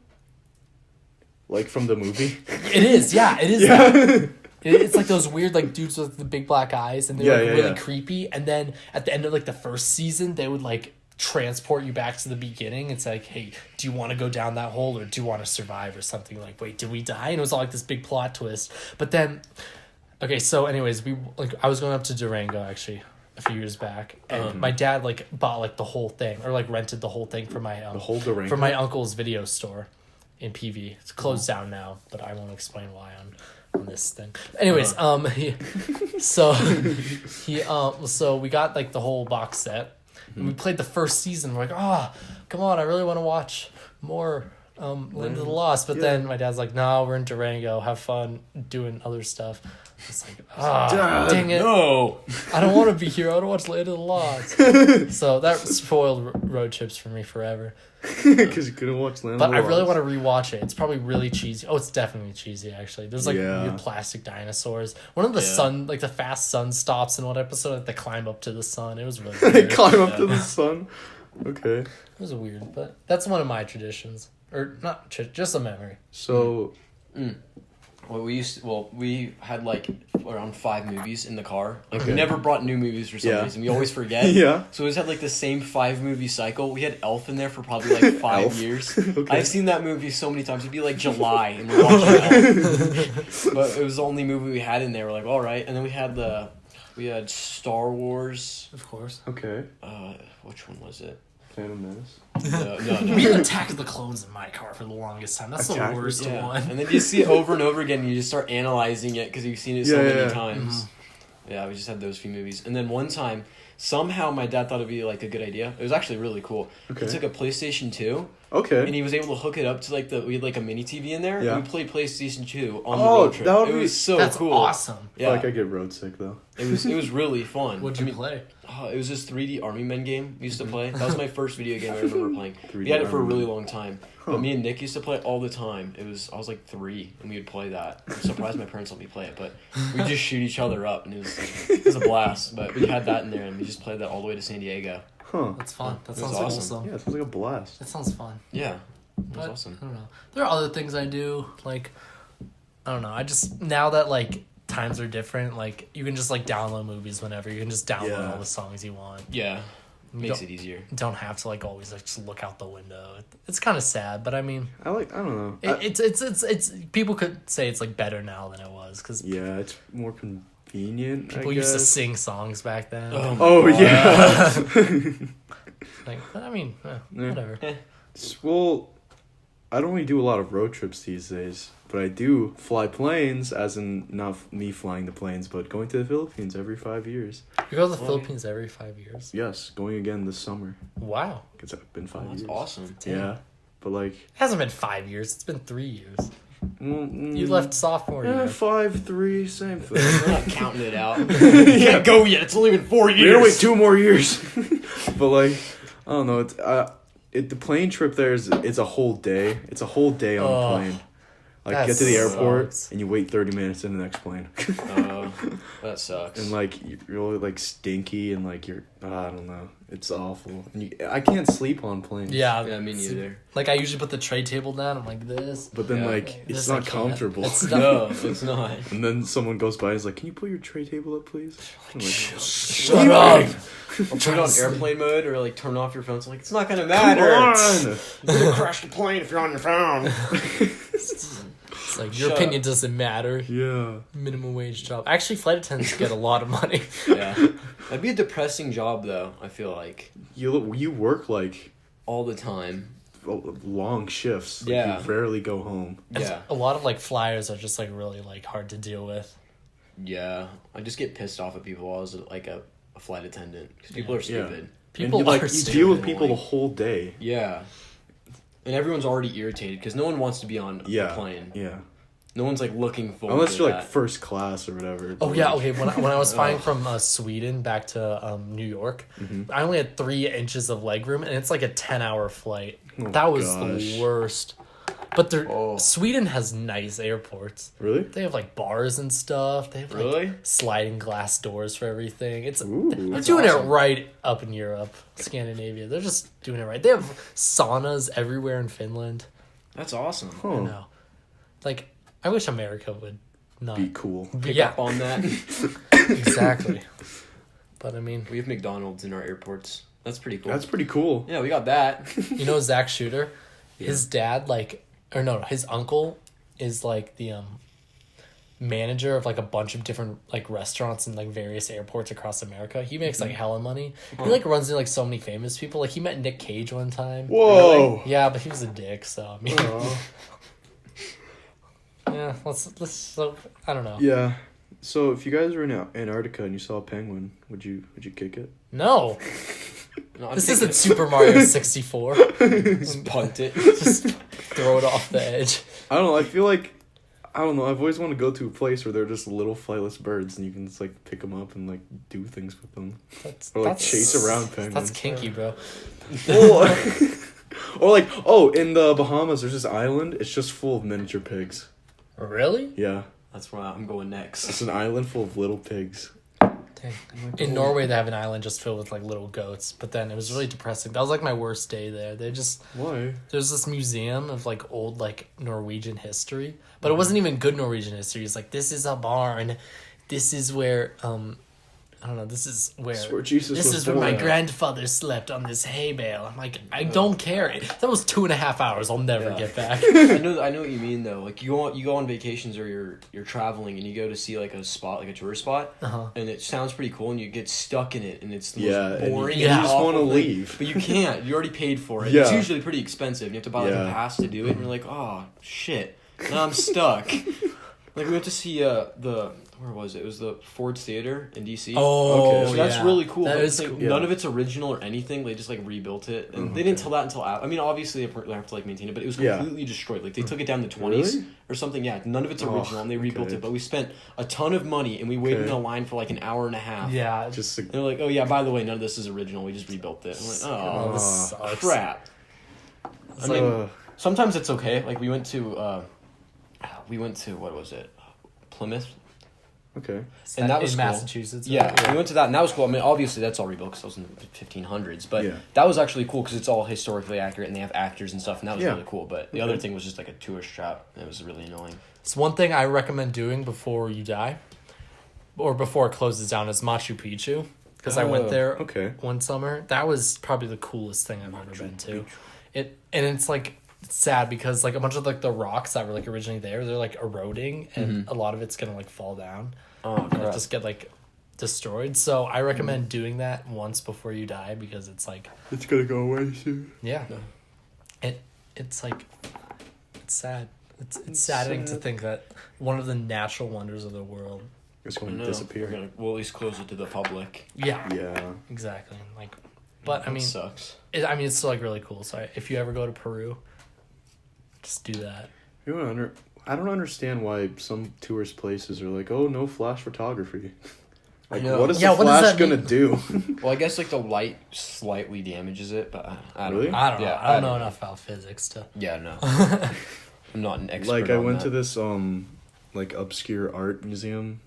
Like from the movie? It is, yeah. It is. Yeah. It's like those weird like dudes with the big black eyes, and they're like really creepy. And then at the end of like the first season, they would like transport you back to the beginning. It's like, hey, do you want to go down that hole or do you want to survive or something? Like, wait, did we die? And it was all like this big plot twist. But then, okay, so anyways, I was going up to Durango actually a few years back, and my dad like bought like the whole thing, or like rented the whole thing for my the whole Durango? For my uncle's video store in PV. It's closed down now, but I won't explain why on this thing. Anyways, so we got like the whole box set, and we played the first season. We're like, come on, I really want to watch more Land of the Lost. But then my dad's like, no, we're in Durango, have fun doing other stuff. It's like, dang it. No. I don't want to be here. I want to watch Land of the Lost. So that spoiled road trips for me forever. Because you couldn't watch Land of the Lost. But I really want to rewatch it. It's probably really cheesy. Oh, it's definitely cheesy, actually. There's like weird plastic dinosaurs. One of the sun, like the fast sun stops in one episode. Like they climb up to the sun. It was really weird. They climb up to the sun? Okay. It was weird, but that's one of my traditions. Or not, just a memory. So... Well, we had like around 5 movies in the car. Like we never brought new movies for some reason. We always forget. So we always had like the same 5 movie cycle. We had Elf in there for probably like 5 years. I've seen that movie so many times. It'd be like July and we're watching Elf. But it was the only movie we had in there. We're like, all right. And then we had Star Wars. Of course. Okay. Which one was it? Phantom Menace? No. We had Attack of the Clones in my car for the longest time. That's the worst one. And then you see it over and over again, and you just start analyzing it because you've seen it so many times. Yeah, we just had those few movies. And then one time, somehow my dad thought it'd be like a good idea. It was actually really cool. He took a PlayStation 2. Okay. And he was able to hook it up to like we had like a mini TV in there. Yeah. And we played PlayStation 2 on the road trip. It was so cool. That's awesome. Yeah. I feel like I get road sick though. It was really fun. What'd you play? It was this 3D Army Men game we used to play. That was my first video game I remember playing. We had it for a really long time. But me and Nick used to play it all the time. I was like 3 and we would play that. I'm surprised my parents let me play it, but we just shoot each other up and it was a blast. But we had that in there and we just played that all the way to San Diego. Huh. That's fun. That sounds awesome. Yeah, it sounds like a blast. That sounds fun. Yeah. It was awesome. I don't know. There are other things I do, like, I don't know. I just, now that, like, times are different, like, you can just, like, download movies whenever. You can just download all the songs you want. Yeah. Makes it easier. Don't have to, like, always, like, just look out the window. It's kind of sad, but I mean... I don't know. It's people could say it's, like, better now than it was, because... Yeah, it's more convenient, People used to sing songs back then. Oh yeah. Like, I mean, whatever. Well... I don't really do a lot of road trips these days, but I do fly planes, as in not me flying the planes, but going to the Philippines every 5 years. You go to the Philippines every 5 years? Yes, going again this summer. Wow. It's been 5 years. That's awesome. Yeah, but like... It hasn't been 5 years, it's been 3 years. Well, you left sophomore year. 5, 3, same thing. We're not counting it out. You can't go yet, it's only been 4 years. We're gonna wait 2 more years. But like, I don't know, the plane trip there it's a whole day. It's a whole day on the plane. Like, get to the airport, and you wait 30 minutes in the next plane. That sucks. And, like, you're really, like, stinky, and, like, I don't know. It's awful. And I can't sleep on planes. Yeah, me neither. Like, I usually put the tray table down. I'm like this. But then, like, it's not comfortable. No, it's not. And then someone goes by and is like, can you put your tray table up, please? I'm like, shut up. Or put it on airplane mode, or, like, turn off your phone. It's like, it's not going to matter. Come on! You're going to crash the plane if you're on your phone. It's like, your opinion doesn't matter. Yeah. Minimum wage job. Actually, flight attendants get a lot of money. Yeah. That'd be a depressing job, though, I feel like. You work, like... all the time. Long shifts. Like, yeah. You rarely go home. Yeah. A lot of, like, flyers are just, like, really, like, hard to deal with. Yeah. I just get pissed off at people while I was, like, a flight attendant. Because people are stupid. Yeah. People and are you deal with people the whole day. Yeah. And everyone's already irritated because no one wants to be on a plane. Yeah. No one's, like, looking forward unless you're, that. like, first class or whatever. Oh, yeah, okay. When I was flying from Sweden back to New York, I only had 3 inches of legroom, and it's, like, a 10-hour flight. Oh, that was the worst. But Sweden has nice airports. Really? They have, like, bars and stuff. They have, like, sliding glass doors for everything. They're doing it right up in Europe, Scandinavia. They're just doing it right. They have saunas everywhere in Finland. That's awesome. Huh. I know. Like, I wish America would not be cool. Pick up on that. Exactly. But I mean, we have McDonald's in our airports. That's pretty cool. That's pretty cool. Yeah, we got that. You know, Zach Shooter, his dad, his uncle is like the manager of like a bunch of different like restaurants and like various airports across America. He makes like hella money. He like runs into like so many famous people. Like he met Nick Cage one time. Whoa. Really? Yeah, but he was a dick. So I mean. Yeah, let's. So, I don't know. Yeah, so if you guys were in Antarctica and you saw a penguin, would you kick it? No. This isn't Super Mario 64. Just punt it. Just throw it off the edge. I don't know. I feel like I've always wanted to go to a place where they're just little flightless birds and you can just like pick them up and like do things with them, or like chase around penguins. That's kinky, bro. Or like in the Bahamas, there's this island. It's just full of miniature pigs. Really? Yeah. That's where I'm going next. It's an island full of little pigs. Dang. In Norway, they have an island just filled with like little goats, but then it was really depressing. That was like my worst day there. Why? There's this museum of like old like Norwegian history, but it wasn't even good Norwegian history. It's like, this is a barn. This is where I don't know. This is where Jesus. This is where my grandfather slept on this hay bale. I'm like, I don't care. That was 2.5 hours. I'll never get back. I know what you mean though. Like you go on vacations or you're traveling and you go to see like a spot, like a tourist spot, and it sounds pretty cool and you get stuck in it and it's the most boring. You just want to leave, but you can't. You already paid for it. Yeah. It's usually pretty expensive. You have to buy like a pass to do it, and you're like, oh shit, now I'm stuck. Like we went to see where was it? It was the Ford's Theater in DC. Oh, okay. So that's really cool. That is like, cool. None of it's original or anything. They just like rebuilt it, and they didn't tell that until I mean, obviously they have to like maintain it, but it was completely destroyed. Like they took it down in the 20s or something. Yeah, none of it's original, and they rebuilt it. But we spent a ton of money, and we waited in a line for like an hour and a half. Yeah, just they're like, oh yeah, by the way, none of this is original. We just rebuilt it. I'm like, this sucks. Crap. I mean, sometimes it's okay. Like we went to what was it? Plymouth. Okay. And that was in cool. Massachusetts. Yeah, we went to that, and that was cool. I mean, obviously that's all rebuilt because that was in the 1500s, but that was actually cool because it's all historically accurate, and they have actors and stuff, and that was really cool. But the other thing was just like a tourist trap, and it was really annoying. It's one thing I recommend doing before you die, or before it closes down, is Machu Picchu, because I went there one summer. That was probably the coolest thing I've ever been to. It's like. It's sad because like a bunch of like the rocks that were like originally there, they're like eroding and a lot of it's gonna like fall down. And just get like destroyed. So I recommend doing that once before you die because it's like it's gonna go away soon. Yeah. It's like it's sad. It's saddening to think that one of the natural wonders of the world is going to disappear. We'll at least close it to the public. Yeah. Yeah. Exactly. Like, but I mean, sucks. It's still like really cool. So if you ever go to Peru. Just do that. I don't understand why some tourist places are like, oh, no flash photography. Like, what is the flash gonna do? Well, I guess like the light slightly damages it, but I don't know. I don't know. I don't know enough about physics to. Yeah, no. I'm not an expert. Like I went to this like obscure art museum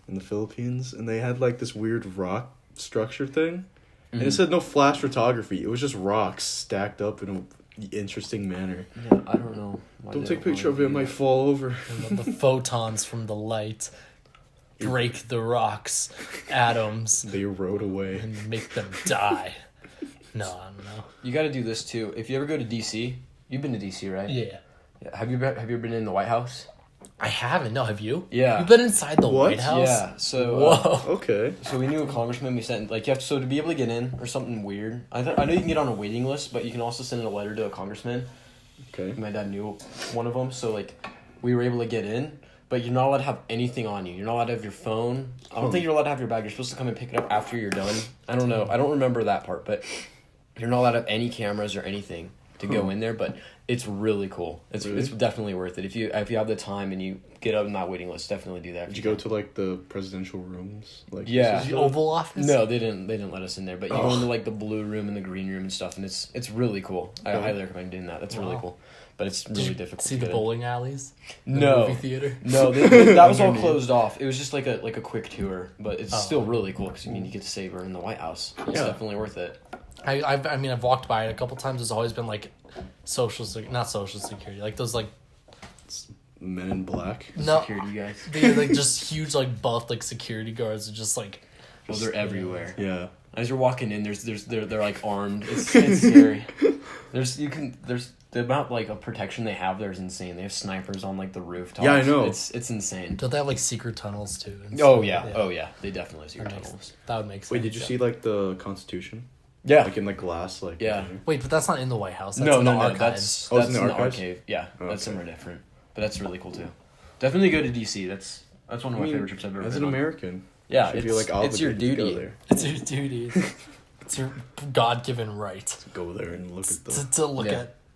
in the Philippines, and they had like this weird rock structure thing, and it said no flash photography. It was just rocks stacked up in an interesting manner. Yeah, I don't know. Don't take a picture of it; it might fall over. The photons from the light break the rocks, atoms. They erode away and make them die. No, I don't know. You got to do this too. If you ever go to DC, you've been to DC, right? Yeah. Have you ever been in the White House? I haven't. No, have you? Yeah. You've been inside the White House? Yeah. So. Whoa. Okay. So we knew a congressman. We sent like you have to, so to be able to get in or something weird. I know you can get on a waiting list, but you can also send a letter to a congressman. Okay. My dad knew one of them, so like we were able to get in. But you're not allowed to have anything on you. You're not allowed to have your phone. I don't think you're allowed to have your bag. You're supposed to come and pick it up after you're done. I don't know. I don't remember that part, but you're not allowed to have any cameras or anything to go in there. But it's really cool. It's definitely worth it. If you have the time and you get up in that waiting list, definitely do that. Did you go to like the presidential rooms? Like the Oval Office? No, they didn't let us in there. But you go into like the blue room and the green room and stuff, and it's really cool. I highly recommend doing that. That's really cool. But it's really difficult. See the bowling alleys? No. Movie theater? No, that was all closed off. It was just like a quick tour, but it's still really cool because you get to savor in the White House. It's definitely worth it. I mean, I've walked by it a couple times. There's always been like not social security, like those like Men in Black. No, security guys. They're like just huge like buff like security guards are just like. Oh, they're everywhere. Yeah. As you're walking in, they're like armed. It's scary. There's the amount like of protection they have there is insane. They have snipers on like the rooftops. Yeah, I know. It's insane. Don't they have like secret tunnels too? Oh yeah. They definitely have secret tunnels. That would make sense. Wait, did you see like the Constitution? Yeah. Like in the glass, like. Yeah. Wait, but that's not in the White House. That's No, in the archives. That's in the archives? archive. Yeah, that's somewhere different. But that's really cool too. Definitely go to DC. That's one of my favorite trips I've ever been on. As an American. Yeah, you feel like it's your duty. To go there. It's your duty. It's your God-given right. To go there and look at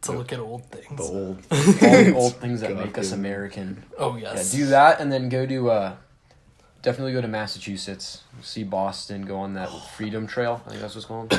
to look at old things. All the old things that make us American. Oh yes. Yeah, do that and then go to definitely go to Massachusetts. See Boston. Go on that Freedom Trail. I think that's what's called.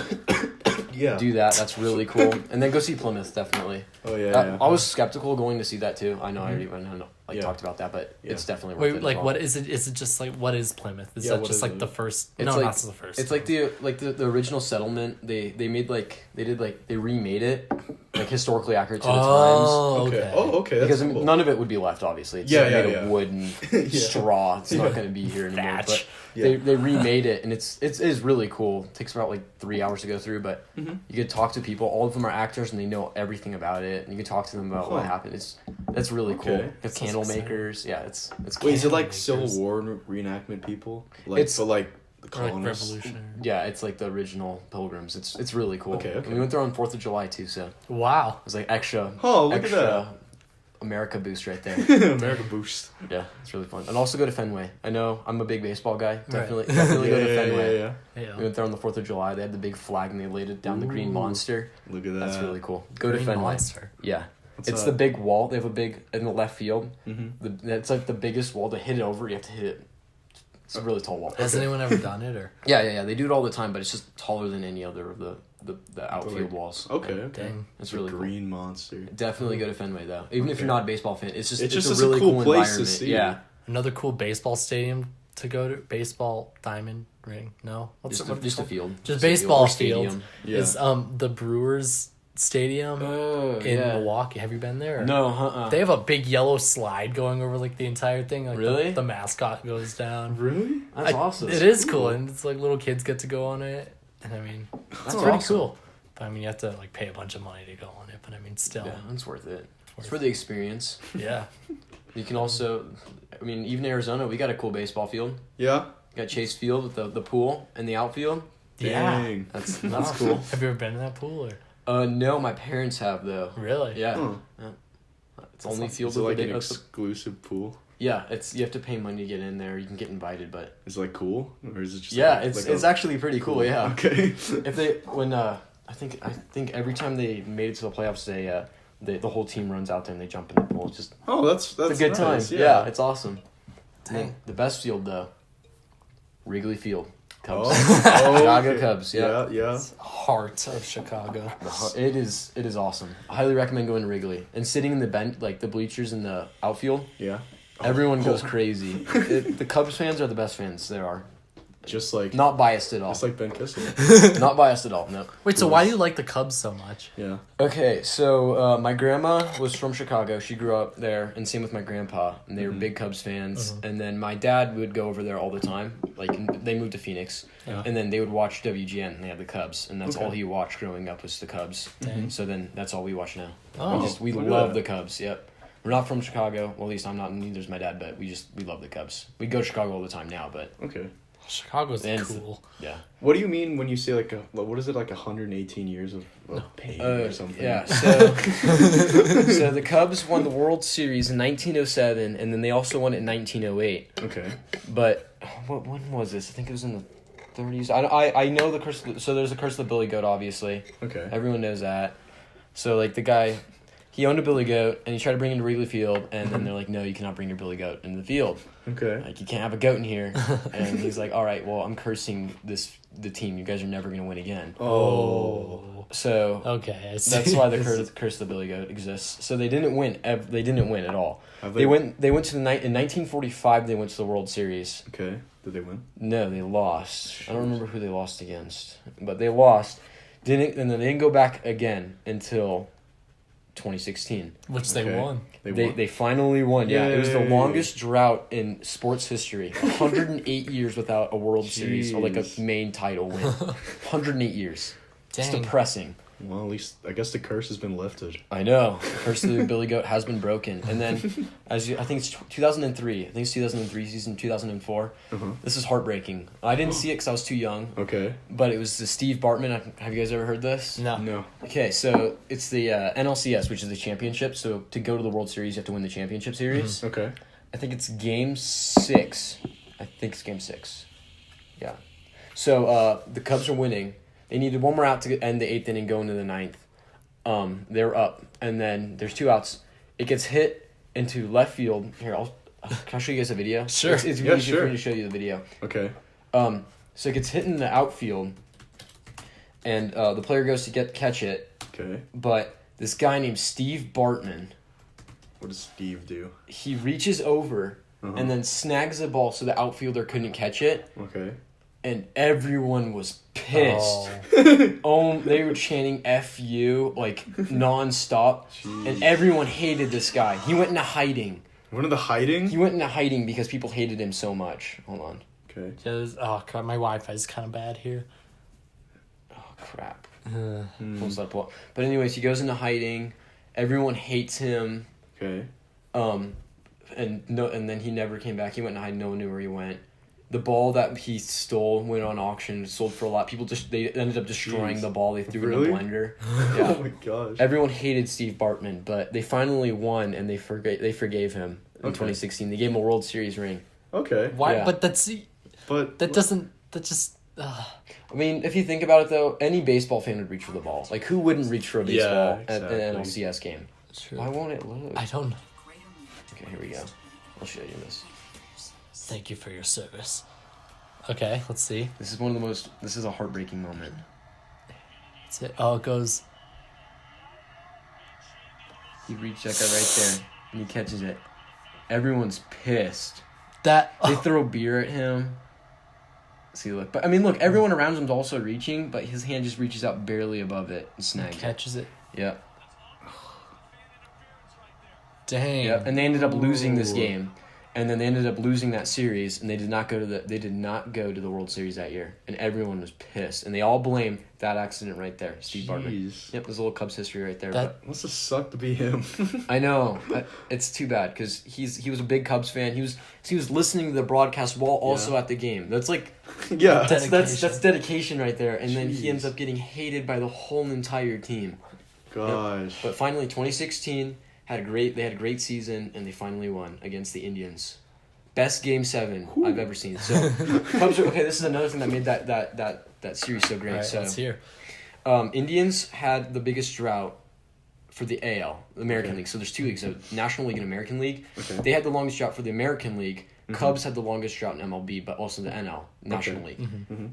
Yeah. Do that. That's really cool. And then go see Plymouth. Definitely. Oh yeah. I was skeptical going to see that too. I know I already talked about that, but it's definitely worth it. Wait, like what is it? Is it just like what is Plymouth? Is that just like the first? It's no, like, not the first. It's like the original settlement. They remade it like historically accurate to the times. Okay. Oh, okay. Because cool. none of it would be left, obviously. It's made of wood and straw. It's not going to be here anymore. But they remade it, and it is really cool. It takes about like 3 hours to go through, but you can talk to people. All of them are actors, and they know everything about it. And you can talk to them about what happened. That's really cool. The candle makers. Yeah, it's cool. Wait, is it like Civil War reenactment people? Like the colonists? Like revolutionary. Yeah, it's like the original Pilgrims. It's really cool. Okay. And we went there on 4th of July too, so wow. it was like extra. Oh, look extra at that. America boost right there. America boost. Yeah, it's really fun. And also go to Fenway. I know I'm a big baseball guy. Definitely go to Fenway. Yeah. We went there on the 4th of July. They had the big flag and they laid it down the green monster. Look at that. That's really cool. Go to Green Fenway. Monster. Yeah. It's the big wall. They have a big in the left field. Mm-hmm. It's like the biggest wall. To hit it over, you have to hit it. It's a really tall wall. Has anyone ever done it or? Yeah. They do it all the time, but it's just taller than any other of the outfield walls. Okay. Dang. It's really green monster. Definitely go to Fenway though. Even if you're not a baseball fan, it's just a really cool place environment. to see. Yeah. Another cool baseball stadium to go to. Baseball diamond ring. No. Just a field. Just baseball stadium. field. Yeah. Is the Brewers Stadium in Milwaukee. Have you been there? No, They have a big yellow slide going over like the entire thing. Like really? The mascot goes down. Really? That's awesome. It is cool, and it's like little kids get to go on it. And I mean, that's pretty awesome. cool. But I mean, you have to like pay a bunch of money to go on it. But I mean, still, Yeah, it's worth it. It's for the experience. Yeah. You can also, I mean, even Arizona, we got a cool baseball field. Yeah. Got Chase Field with the pool and the outfield. Dang. That's cool. Have you ever been in that pool or? No, my parents have though. Really? Yeah. Huh. Yeah. It's only field Is it with like a an big. exclusive pool? Yeah, you have to pay money to get in there. You can get invited, but Is it like cool, or is it just? it's actually pretty cool. Yeah. Okay. If they I think every time they made it to the playoffs, the whole team runs out there and they jump in the pool. It's just that's it's a good nice. time. Yeah, it's awesome. Dang. The best field though. Wrigley Field. Cubs. Oh, Chicago okay. Cubs. Yeah. Yeah. Heart of Chicago. It is awesome. I highly recommend going to Wrigley and sitting in the bench, like the bleachers in the outfield. Yeah. Everyone goes crazy. The Cubs fans are the best fans there are. Just like Not biased at all. Just like Ben Kissel. Not biased at all. No. Wait, so why do you like the Cubs so much? Yeah. Okay, so my grandma was from Chicago. She grew up there, and same with my grandpa. And they were big Cubs fans. And then my dad would go over there all the time. Like, they moved to Phoenix. Yeah. And then they would watch WGN, and they had the Cubs. And that's all he watched growing up was the Cubs. Dang. So then that's all we watch now. Oh, we look at love that. the Cubs, yep. We're not from Chicago. Well, at least I'm not, and neither's my dad, but we love the Cubs. We go to Chicago all the time now, but Okay. Chicago's And- cool. yeah. What do you mean when you say like what is it, like 118 years of pain or something? Yeah, so the Cubs won the World Series in 1907, and then they also won it in 1908. Okay. But when was this? I think it was in the 30s. I know the curse. So there's the curse of the Billy Goat, obviously. Okay. Everyone knows that. So like the guy, he owned a billy goat, and he tried to bring it into Wrigley Field, and then they're like, no, you cannot bring your billy goat into the field. Okay. Like, you can't have a goat in here. And he's like, all right, well, I'm cursing the team. You guys are never going to win again. Oh. So Okay, I see. that's why the curse of the billy goat exists. So they didn't win. They didn't win at all. Have They went to in 1945. They went to the World Series. Okay. Did they win? No, they lost. I don't remember who they lost against, but they lost. And then they didn't go back again until 2016. Which they Okay. won. They finally won. Yeah, it was the Yay. longest drought in sports history. 108 years without a World Series or like a Jeez. main title win. 108 years. It's Dang. depressing. Well, at least I guess the curse has been lifted. I know. The curse of the Billy Goat has been broken. And then, I think it's 2003. I think it's 2003 season, 2004. This is heartbreaking. I didn't see it because I was too young. Okay. But it was the Steve Bartman. Have you guys ever heard this? No. No. Okay, so it's the NLCS, which is the championship. So to go to the World Series, you have to win the championship series. Okay. I think it's game 6. I think it's game 6. Yeah. So the Cubs are winning. They needed one more out to end the 8th inning, go into the 9th. They're up, and then there's 2 outs. It gets hit into left field. Here, can I show you guys a video? Sure. It's really easy for me to show you the video. Okay. So it gets hit in the outfield, and the player goes to catch it, Okay. but this guy named Steve Bartman, What does Steve do? he reaches over and then snags the ball so the outfielder couldn't catch it. Okay. And everyone was pissed. They were chanting "F you" like nonstop, and everyone hated this guy. He went into hiding. One of the hiding? He went into hiding because people hated him so much. Hold on. Okay. Oh god, my Wi-Fi is kind of bad here. Oh crap. Pulls up. But anyways, he goes into hiding. Everyone hates him. Okay. And then he never came back. He went into hiding. No one knew where he went. The ball that he stole went on auction, sold for a lot. They ended up destroying the ball. They threw it in a blender. Yeah. Oh my gosh. Everyone hated Steve Bartman, but they finally won, and they forgave him in 2016. They gave him a World Series ring. Okay. Why? Yeah. But that just. I mean, if you think about it, though, any baseball fan would reach for the ball. Like, who wouldn't reach for a baseball at an NLCS game? True. Why won't it load? I don't know. Okay, here we go. I'll show you this. Thank you for your service. Okay, let's see. This is a heartbreaking moment. That's it. Oh, it goes. He reached that guy right there, and he catches it. Everyone's pissed. They throw beer at him. See, look. But, I mean, look, everyone around him's also reaching, but his hand just reaches out barely above it and snags it. Catches it. Yep. Dang. Yep. And they ended up losing this game. And then they ended up losing that series, and they did not go to the World Series that year, and everyone was pissed, and they all blame that accident right there, Steve Bartman. Yep, there's a little Cubs history right there. That must have sucked to be him. I know, it's too bad because he was a big Cubs fan. He was listening to the broadcast while also at the game. That's like Yeah. that's dedication right there. And then he ends up getting hated by the whole entire team. Gosh. Yep. But finally, 2016. They had a great season, and they finally won against the Indians. Best Game 7 I've ever seen. So, Cubs are, okay, this is another thing that made that series so great. All right, so, let's hear. Indians had the biggest drought for the AL, the American League. So there's 2 leagues, so National League and American League. Okay. They had the longest drought for the American League Cubs had the longest drought in MLB, but also the NL, National League.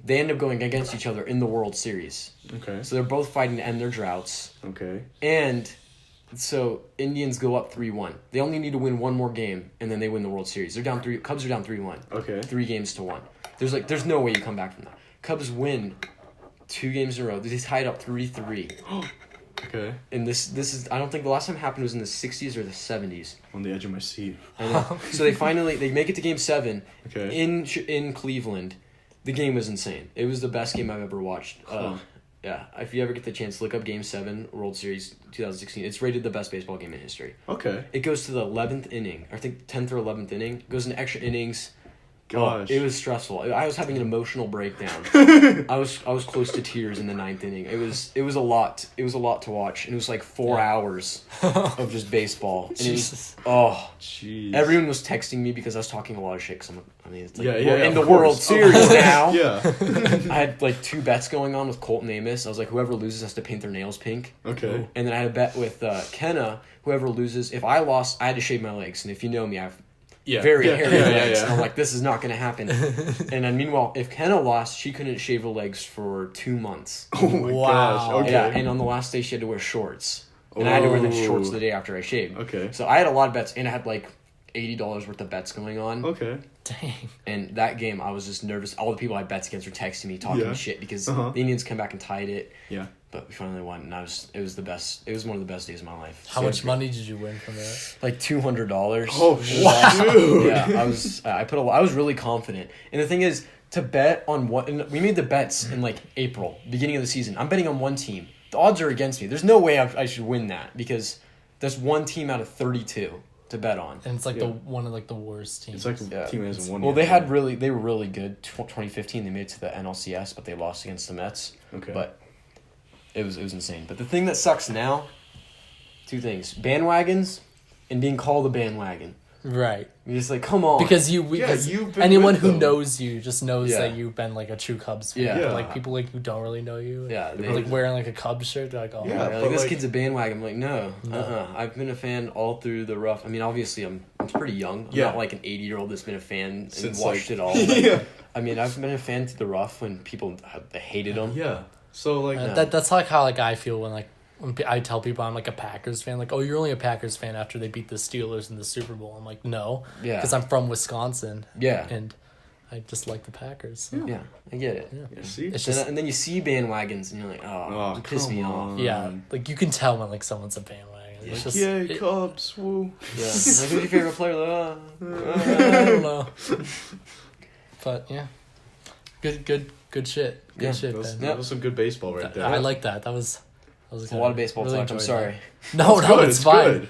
They end up going against each other in the World Series. Okay. So they're both fighting to end their droughts. Okay. And so Indians go up 3-1. They only need to win one more game, and then they win the World Series. Cubs are down 3-1. Okay. 3-1. There's no way you come back from that. Cubs win 2 games in a row. They tied up 3-3. Okay. And this is, I don't think the last time it happened was in the 60s or the 70s. On the edge of my seat. So they make it to Game 7 Okay. in Cleveland. The game was insane. It was the best game I've ever watched. Yeah, if you ever get the chance, look up Game 7, World Series 2016. It's rated the best baseball game in history. Okay. It goes to the 11th inning. I think 10th or 11th inning. It goes into extra innings. Gosh. It was stressful. I was having an emotional breakdown. I was close to tears in the 9th inning. It was a lot. It was a lot to watch. And it was like 4 hours of just baseball. And it was, jeez. Everyone was texting me because I was talking a lot of shit. It's like we're in the World Series now. Yeah. I had like 2 bets going on with Colton Amos. I was like, whoever loses has to paint their nails pink. Okay. And then I had a bet with Kenna. Whoever loses, if I lost, I had to shave my legs. And if you know me, I've very hairy legs. And I'm like, this is not going to happen. And then meanwhile, if Kenna lost, she couldn't shave her legs for 2 months. Oh my gosh. Okay. Yeah, and on the last day, she had to wear shorts. And I had to wear the shorts the day after I shaved. Okay. So I had a lot of bets, and I had like $80 worth of bets going on. Okay. Dang. And that game, I was just nervous. All the people I bets against were texting me, talking shit, because the Indians come back and tied it. Yeah. But we finally won, and it was the best. It was one of the best days of my life. How much money did you win from that? Like $200. Oh, shoot. Yeah, I was really confident. And the thing is, to bet on we made the bets in like April, beginning of the season. I'm betting on one team. The odds are against me. There's no way I should win that, because there's one team out of 32 to bet on. And it's like one of like the worst teams. It's like the team that hasn't won. Well, they were really good. 2015, they made it to the NLCS, but they lost against the Mets. Okay. But it was insane. But the thing that sucks now, 2 things: bandwagons and being called a bandwagon. Right. You're just like, come on. Because you've been anyone with who them. knows you just knows that you've been like a true Cubs fan. Yeah. But, like people like who don't really know you. Yeah, They're like wearing like a Cubs shirt. They're like, oh, Yeah. like, this kid's a bandwagon. I'm like, no. I've been a fan all through the rough. I mean, obviously, I'm pretty young. I'm not like an 80-year-old that's been a fan and watched it all. But, I mean, I've been a fan through the rough when people hated them. Yeah. So like that's like how like I feel when I tell people I'm like a Packers fan, like, oh, you're only a Packers fan after they beat the Steelers in the Super Bowl. I'm like, no, because I'm from Wisconsin. Yeah, and I just like the Packers. So. Yeah, I get it. Yeah. See? It's just, and then you see bandwagons and you're like, oh, you piss me off. Yeah, like you can tell when like someone's a bandwagon. It's just, Cubs, woo. Yeah, like, who's your favorite player? I don't know. But yeah, good shit. Good shit. That was some good baseball right there. I like that. That was a lot of baseball really talk. I'm sorry. No, it's fine. Good.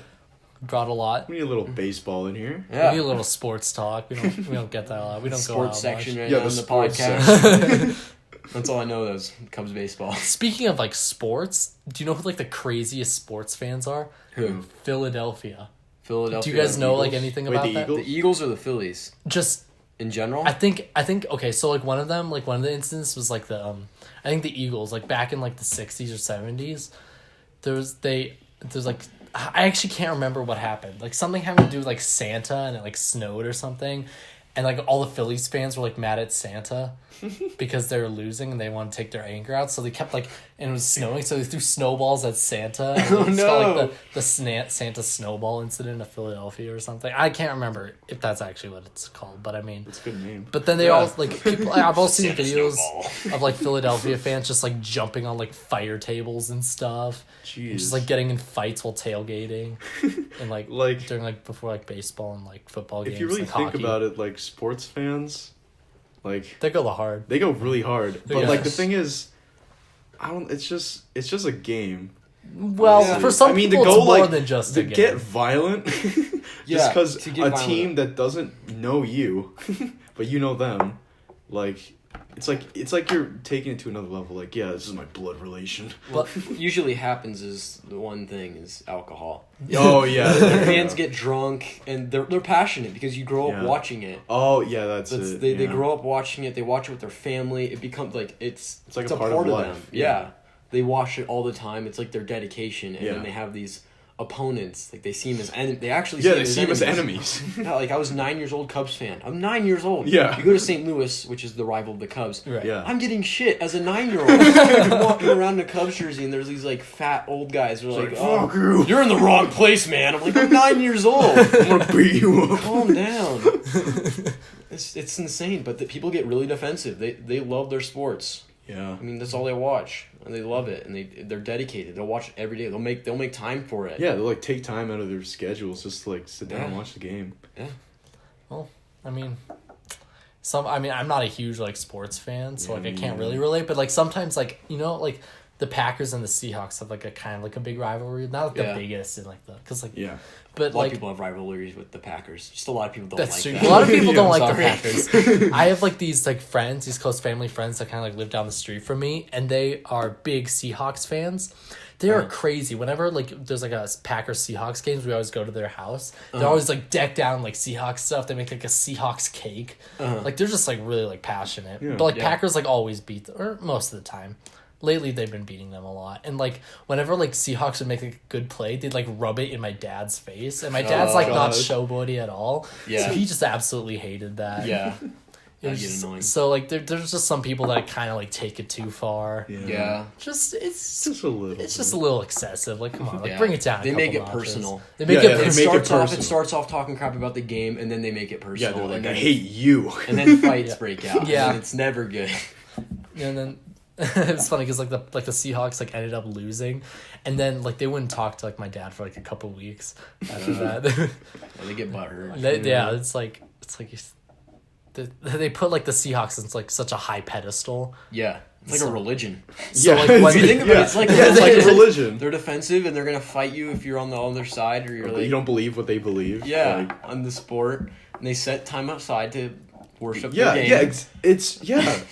Brought a lot. We need a little baseball in here. Yeah. We need a little sports talk. We don't get that a lot. We don't go out section much. right now in the podcast. Section. That's all I know. Those Cubs baseball. Speaking of like sports, do you know who like the craziest sports fans are? Who? Philadelphia. Do you guys know like anything about that? Eagles? The Eagles or the Phillies? Just in general. I think okay. So like one of the instances was like the I think the Eagles, like back in like the 60s or 70s. There's like I actually can't remember what happened. Like something having to do with like Santa, and it like snowed or something, and like all the Phillies fans were like mad at Santa because they were losing and they wanted to take their anger out. So they kept like, and it was snowing, so they threw snowballs at Santa. And it's called like the Santa snowball incident of Philadelphia or something. I can't remember if that's actually what it's called, but I mean, it's a good name. But then they all like people. I've also seen videos of like Philadelphia fans just like jumping on like fire tables and stuff. Jeez. And just like getting in fights while tailgating, and like during like before like baseball and like football games. If you really like, think hockey. about it, like sports fans, like they go hard. They go really hard, but Yeah. like the thing is, It's just a game. Well, for some people, to go it's more like than just to a game. get violent, just because a violent. team that doesn't know you, but you know them, like. It's like you're taking it to another level. Like, yeah, this is my blood relation. What usually happens is the one thing is alcohol. Oh yeah, Their fans get drunk and they're passionate because you grow up watching it. Oh yeah, that's it. They grow up watching it. They watch it with their family. It becomes like it's like a part of life. them. Yeah. They watch it all the time. It's like their dedication, and then they have these opponents. Like they see him as they actually see him as enemies. Yeah, like I was 9 years old Cubs fan. I'm 9 years old. Yeah. You go to St. Louis, which is the rival of the Cubs. Right. Yeah. I'm getting shit as a 9-year-old. I'm walking around in a Cubs jersey and there's these like fat old guys who are like, fuck you. You're in the wrong place, man. I'm like, I'm 9 years old. I'm gonna beat you up. Calm down. It's insane, but people get really defensive. They love their sports. Yeah. I mean, that's all they watch, and they love it, and they're dedicated. They'll watch it every day. They'll make time for it. Yeah, they'll like take time out of their schedules just to like sit down and watch the game. Yeah. Well, I mean, I'm not a huge like sports fan, so like I can't really relate. But like sometimes like like the Packers and the Seahawks have like a kind of like a big rivalry. Not like the biggest in like because like But a lot of people have rivalries with the Packers. Just a lot of people don't like that. A lot of people don't like the Packers. I have like these like friends, these close family friends that kind of like live down the street from me, and they are big Seahawks fans. They are crazy. Whenever like there's like a Packers Seahawks games, we always go to their house. They're always like decked out in like Seahawks stuff. They make like a Seahawks cake. Like they're just like really like passionate. Yeah. But like Packers like always beat them, or most of the time. Lately, they've been beating them a lot. And, like, whenever, like, Seahawks would make a good play, they'd, like, rub it in my dad's face. And my dad's, not showboaty at all. Yeah. So he just absolutely hated that. Yeah. It was just, annoying. So, like, there's just some people that kind of, like, take it too far. Yeah. It's just a little. It's just a little excessive. Like, come on. Like, bring it down They make it personal. They make it personal. It starts off talking crap about the game, and then they make it personal. Yeah, they're like, I hate you. And then fights break out. Yeah. And it's never good. And then... It's funny because like the Seahawks like ended up losing, and then like they wouldn't talk to like my dad for like a couple weeks after that. They get butthurt. It's like they put like the Seahawks in like such a high pedestal. Yeah, it's like a religion. So like when if you think about it, it's like a religion. They're defensive and they're gonna fight you if you're on the other side or you're like you don't believe what they believe. Yeah, on the sport, and they set time outside to worship their game. Yeah, it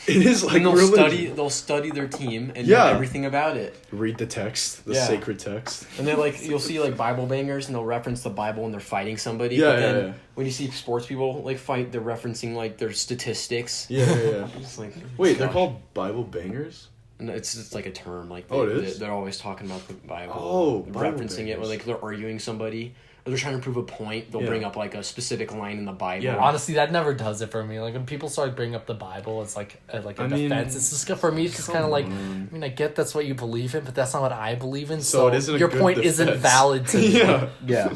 is like they'll study their team and know everything about it. Read the text, the sacred text. And they're like, you'll see like Bible bangers and they'll reference the Bible when they're fighting somebody. Yeah, but then when you see sports people like fight, they're referencing like their statistics. Yeah. It's like, wait, they're called Bible bangers? No, it's just like a term. Like it is? They're always talking about the Bible. Oh, referencing it when like they're arguing somebody. Or they're trying to prove a point, they'll bring up like a specific line in the Bible. Yeah, honestly, that never does it for me. Like when people start bringing up the Bible, it's like a defense. It's just for me. It's just kind of like, I mean, I get that's what you believe in, but that's not what I believe in. So it isn't your point defense. Isn't valid to me. Yeah.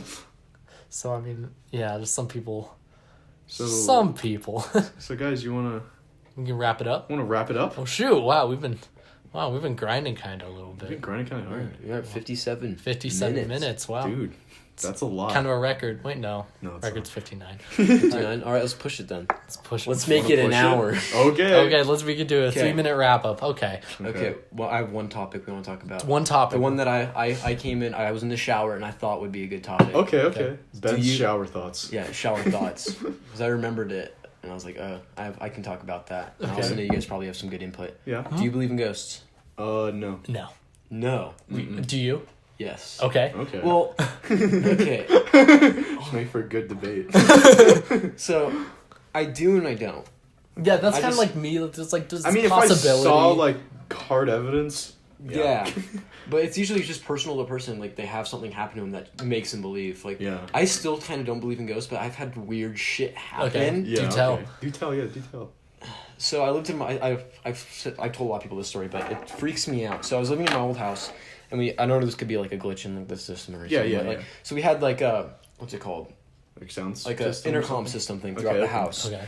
So I mean, there's some people. So guys, you wanna? We can wrap it up. Want to wrap it up? Oh shoot! Wow, we've been grinding kind of a little bit. We've been grinding kind of hard. We're at 57 minutes. Wow, dude. That's a lot. Kind of a record. Wait, no. Record's 59. 59. All right, let's push it then. Let's make it an hour. Okay. We can do a 3-minute wrap up. Okay. Well, I have one topic we want to talk about. One topic. The one that I came in, I was in the shower and I thought would be a good topic. Okay. Ben's shower thoughts. Yeah, shower thoughts. Because I remembered it and I was like, I can talk about that. And I also know you guys probably have some good input. Yeah. Do you believe in ghosts? No. No. Do you? Yes. Okay. Well, okay. Make for a good debate. So, I do and I don't. Yeah, that's kind of like me. There's like there's if I saw like hard evidence. Yeah. But it's usually just personal to person. Like they have something happen to them that makes them believe. Like I still kind of don't believe in ghosts, but I've had weird shit happen. Okay. Yeah, Do tell. So I lived in I've told a lot of people this story, but it freaks me out. So I was living in my old house. And I know this could be like a glitch in the system or something. Yeah. So we had like a, what's it called? Like sounds? Like an intercom system thing throughout the house. Okay.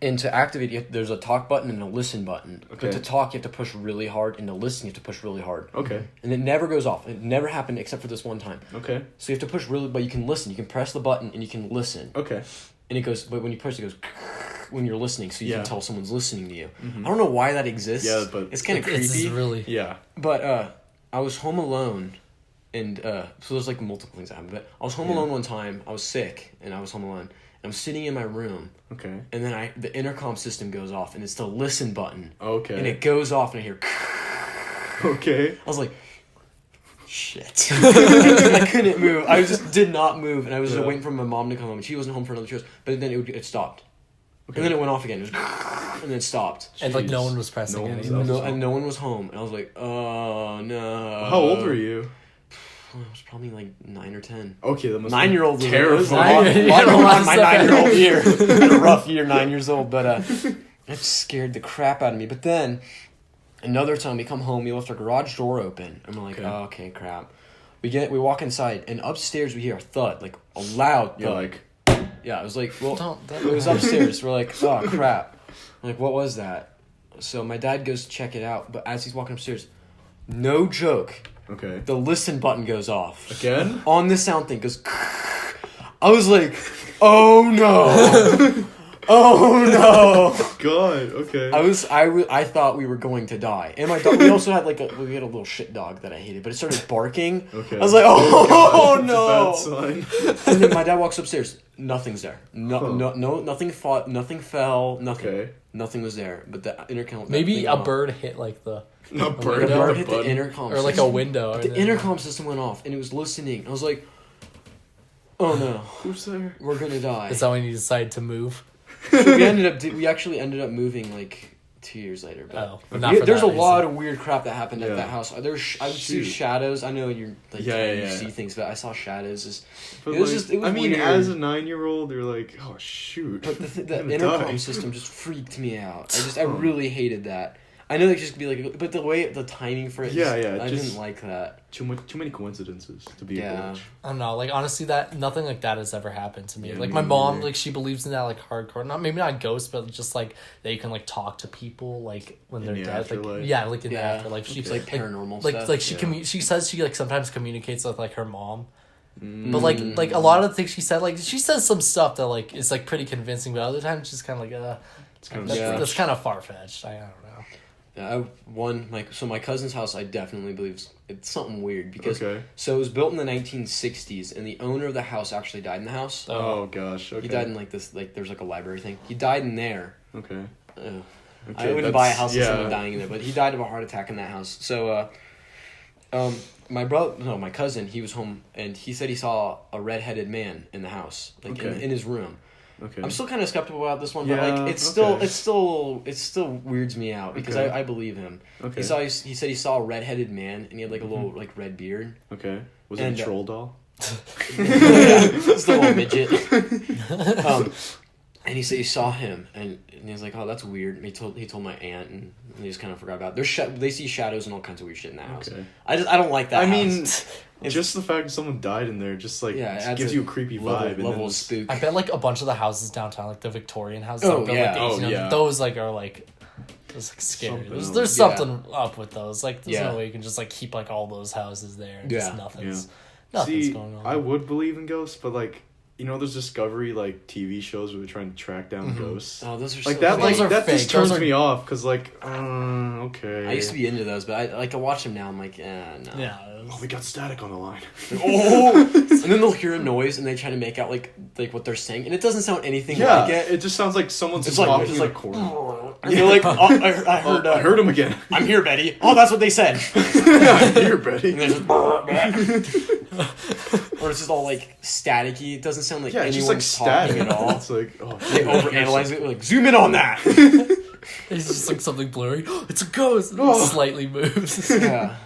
And to activate it, there's a talk button and a listen button. Okay. But to talk, you have to push really hard, and to listen, you have to push really hard. Okay. And it never goes off. It never happened except for this one time. Okay. So you have to push really, but you can listen. You can press the button and you can listen. Okay. And it goes, but when you push it goes when you're listening, so you can tell someone's listening to you. Mm-hmm. I don't know why that exists. Yeah, but it's kind of creepy. It's really. Yeah. But I was home alone, and so there's like multiple things that happened. But I was home alone one time. I was sick, and I was home alone. And I'm sitting in my room. Okay. And then the intercom system goes off, and it's the listen button. Okay. And it goes off, and I hear. Okay. I was like, shit. I couldn't move. I just did not move, and I was just waiting for my mom to come home. She wasn't home for another 2 hours, but then it stopped. Okay. And then it went off again. It was, and then it stopped. And like no one was pressing anything. And no one was home. And I was like, oh no. How old were you? was probably like 9 or 10. Okay, that must 9-year-old be terrifying. A lot going on my 9-year-old year. Had a rough year, 9 years old, but it scared the crap out of me. But then another time we come home, we left our garage door open, and we're like, oh, okay, crap. We walk inside, and upstairs we hear a thud, like a loud thud. Yeah, it was like, well, it was upstairs. We're like, oh crap. I'm like, what was that? So my dad goes to check it out, but as he's walking upstairs, no joke. Okay. The listen button goes off. Again? On the sound thing goes. I was like, oh no. Oh no! God, okay. I thought we were going to die, and my dog. We also had we had a little shit dog that I hated, but it started barking. Okay. I was like, oh no! That's a bad sign. And then my dad walks upstairs. Nothing's there. No, nothing fought. Nothing fell. Nothing. Okay. Nothing was there. But the intercom. Maybe a bird hit like the. A bird hit the intercom. Or like a window. But the intercom system went off, and it was listening. I was like, oh no! Who's there? We're gonna die. Is that when you decided to move? So we actually ended up moving like 2 years later. But there's a lot of weird crap that happened at that house. I would see shadows. I know you're like you see things, but I saw shadows. It was weird. As a 9-year-old, you're like, oh shoot. But the intercom system just freaked me out. I really hated that. I know they just be like, but the timing for it. I didn't like that. Too many coincidences to be a glitch. I don't know. Like honestly, nothing like that has ever happened to me. Like my mom, like she believes in that like hardcore. Maybe not ghosts, but just like that you can like talk to people like when they're dead. Afterlife. Like in the afterlife. She's like paranormal stuff. Like she says she like sometimes communicates with like her mom. But like a lot of the things she said, like she says some stuff that like is like pretty convincing, but other times she's kind of like that's kind of far fetched. I don't know. My cousin's house, I definitely believe it's something weird because so it was built in the 1960s, and the owner of the house actually died in the house. Oh gosh, okay. He died in like this, like there's like a library thing. He died in there. Okay. I wouldn't buy a house with someone dying in there, but he died of a heart attack in that house. So, my cousin, he was home, and he said he saw a red-headed man in the house, like in his room. Okay. I'm still kind of skeptical about this one, but like it still weirds me out because I believe him. Okay. He said he saw a red-headed man and he had like a little like red beard. Okay. Was it a troll doll? It's the little midget. And he said he saw him and he was like, oh, that's weird. And he told my aunt and he just kind of forgot about it. They see shadows and all kinds of weird shit in that house. I don't like that. I mean, just the fact that someone died in there just gives you a creepy vibe. Level of spook. I bet like a bunch of the houses downtown, like the Victorian houses, those like are like. It's like scary. There's something up with those. Like there's no way you can just like keep like all those houses there and just nothing's going on. I would believe in ghosts, but like. You know, there's Discovery like TV shows where they're trying to track down ghosts. Oh, those are like that. Like that fake. just turns me off because like, okay. I used to be into those, but I watch them now. I'm like, no. Yeah. Oh, we got static on the line. And then they'll hear a noise and they try to make out like what they're saying, and it doesn't sound anything like it. It just sounds like someone's talking in a corner. And you're like, oh, I heard. I heard him again. I'm here, Betty. Oh, that's what they said. I'm here, Betty. And just, or it's just all like staticky. It doesn't sound like anyone's talking at all. It's like, they overanalyze it. Like, zoom in on that. It's just like something blurry. It's a ghost. It slightly moves. Yeah.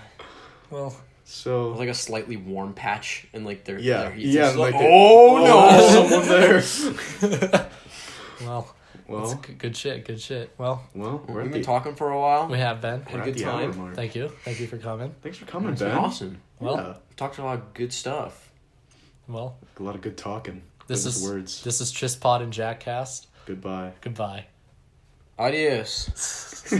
Well. So like a slightly warm patch and like their heat. Yeah. Like, no, someone there. Well. That's good shit. Good shit. Well, we've been talking for a while. We have been. Had a good time. Thank you for coming. Thanks for coming, Ben. Awesome. Well, we talked a lot of good stuff. Well, a lot of good talking. This is TrisPOD and JackCAST. Goodbye. Adios.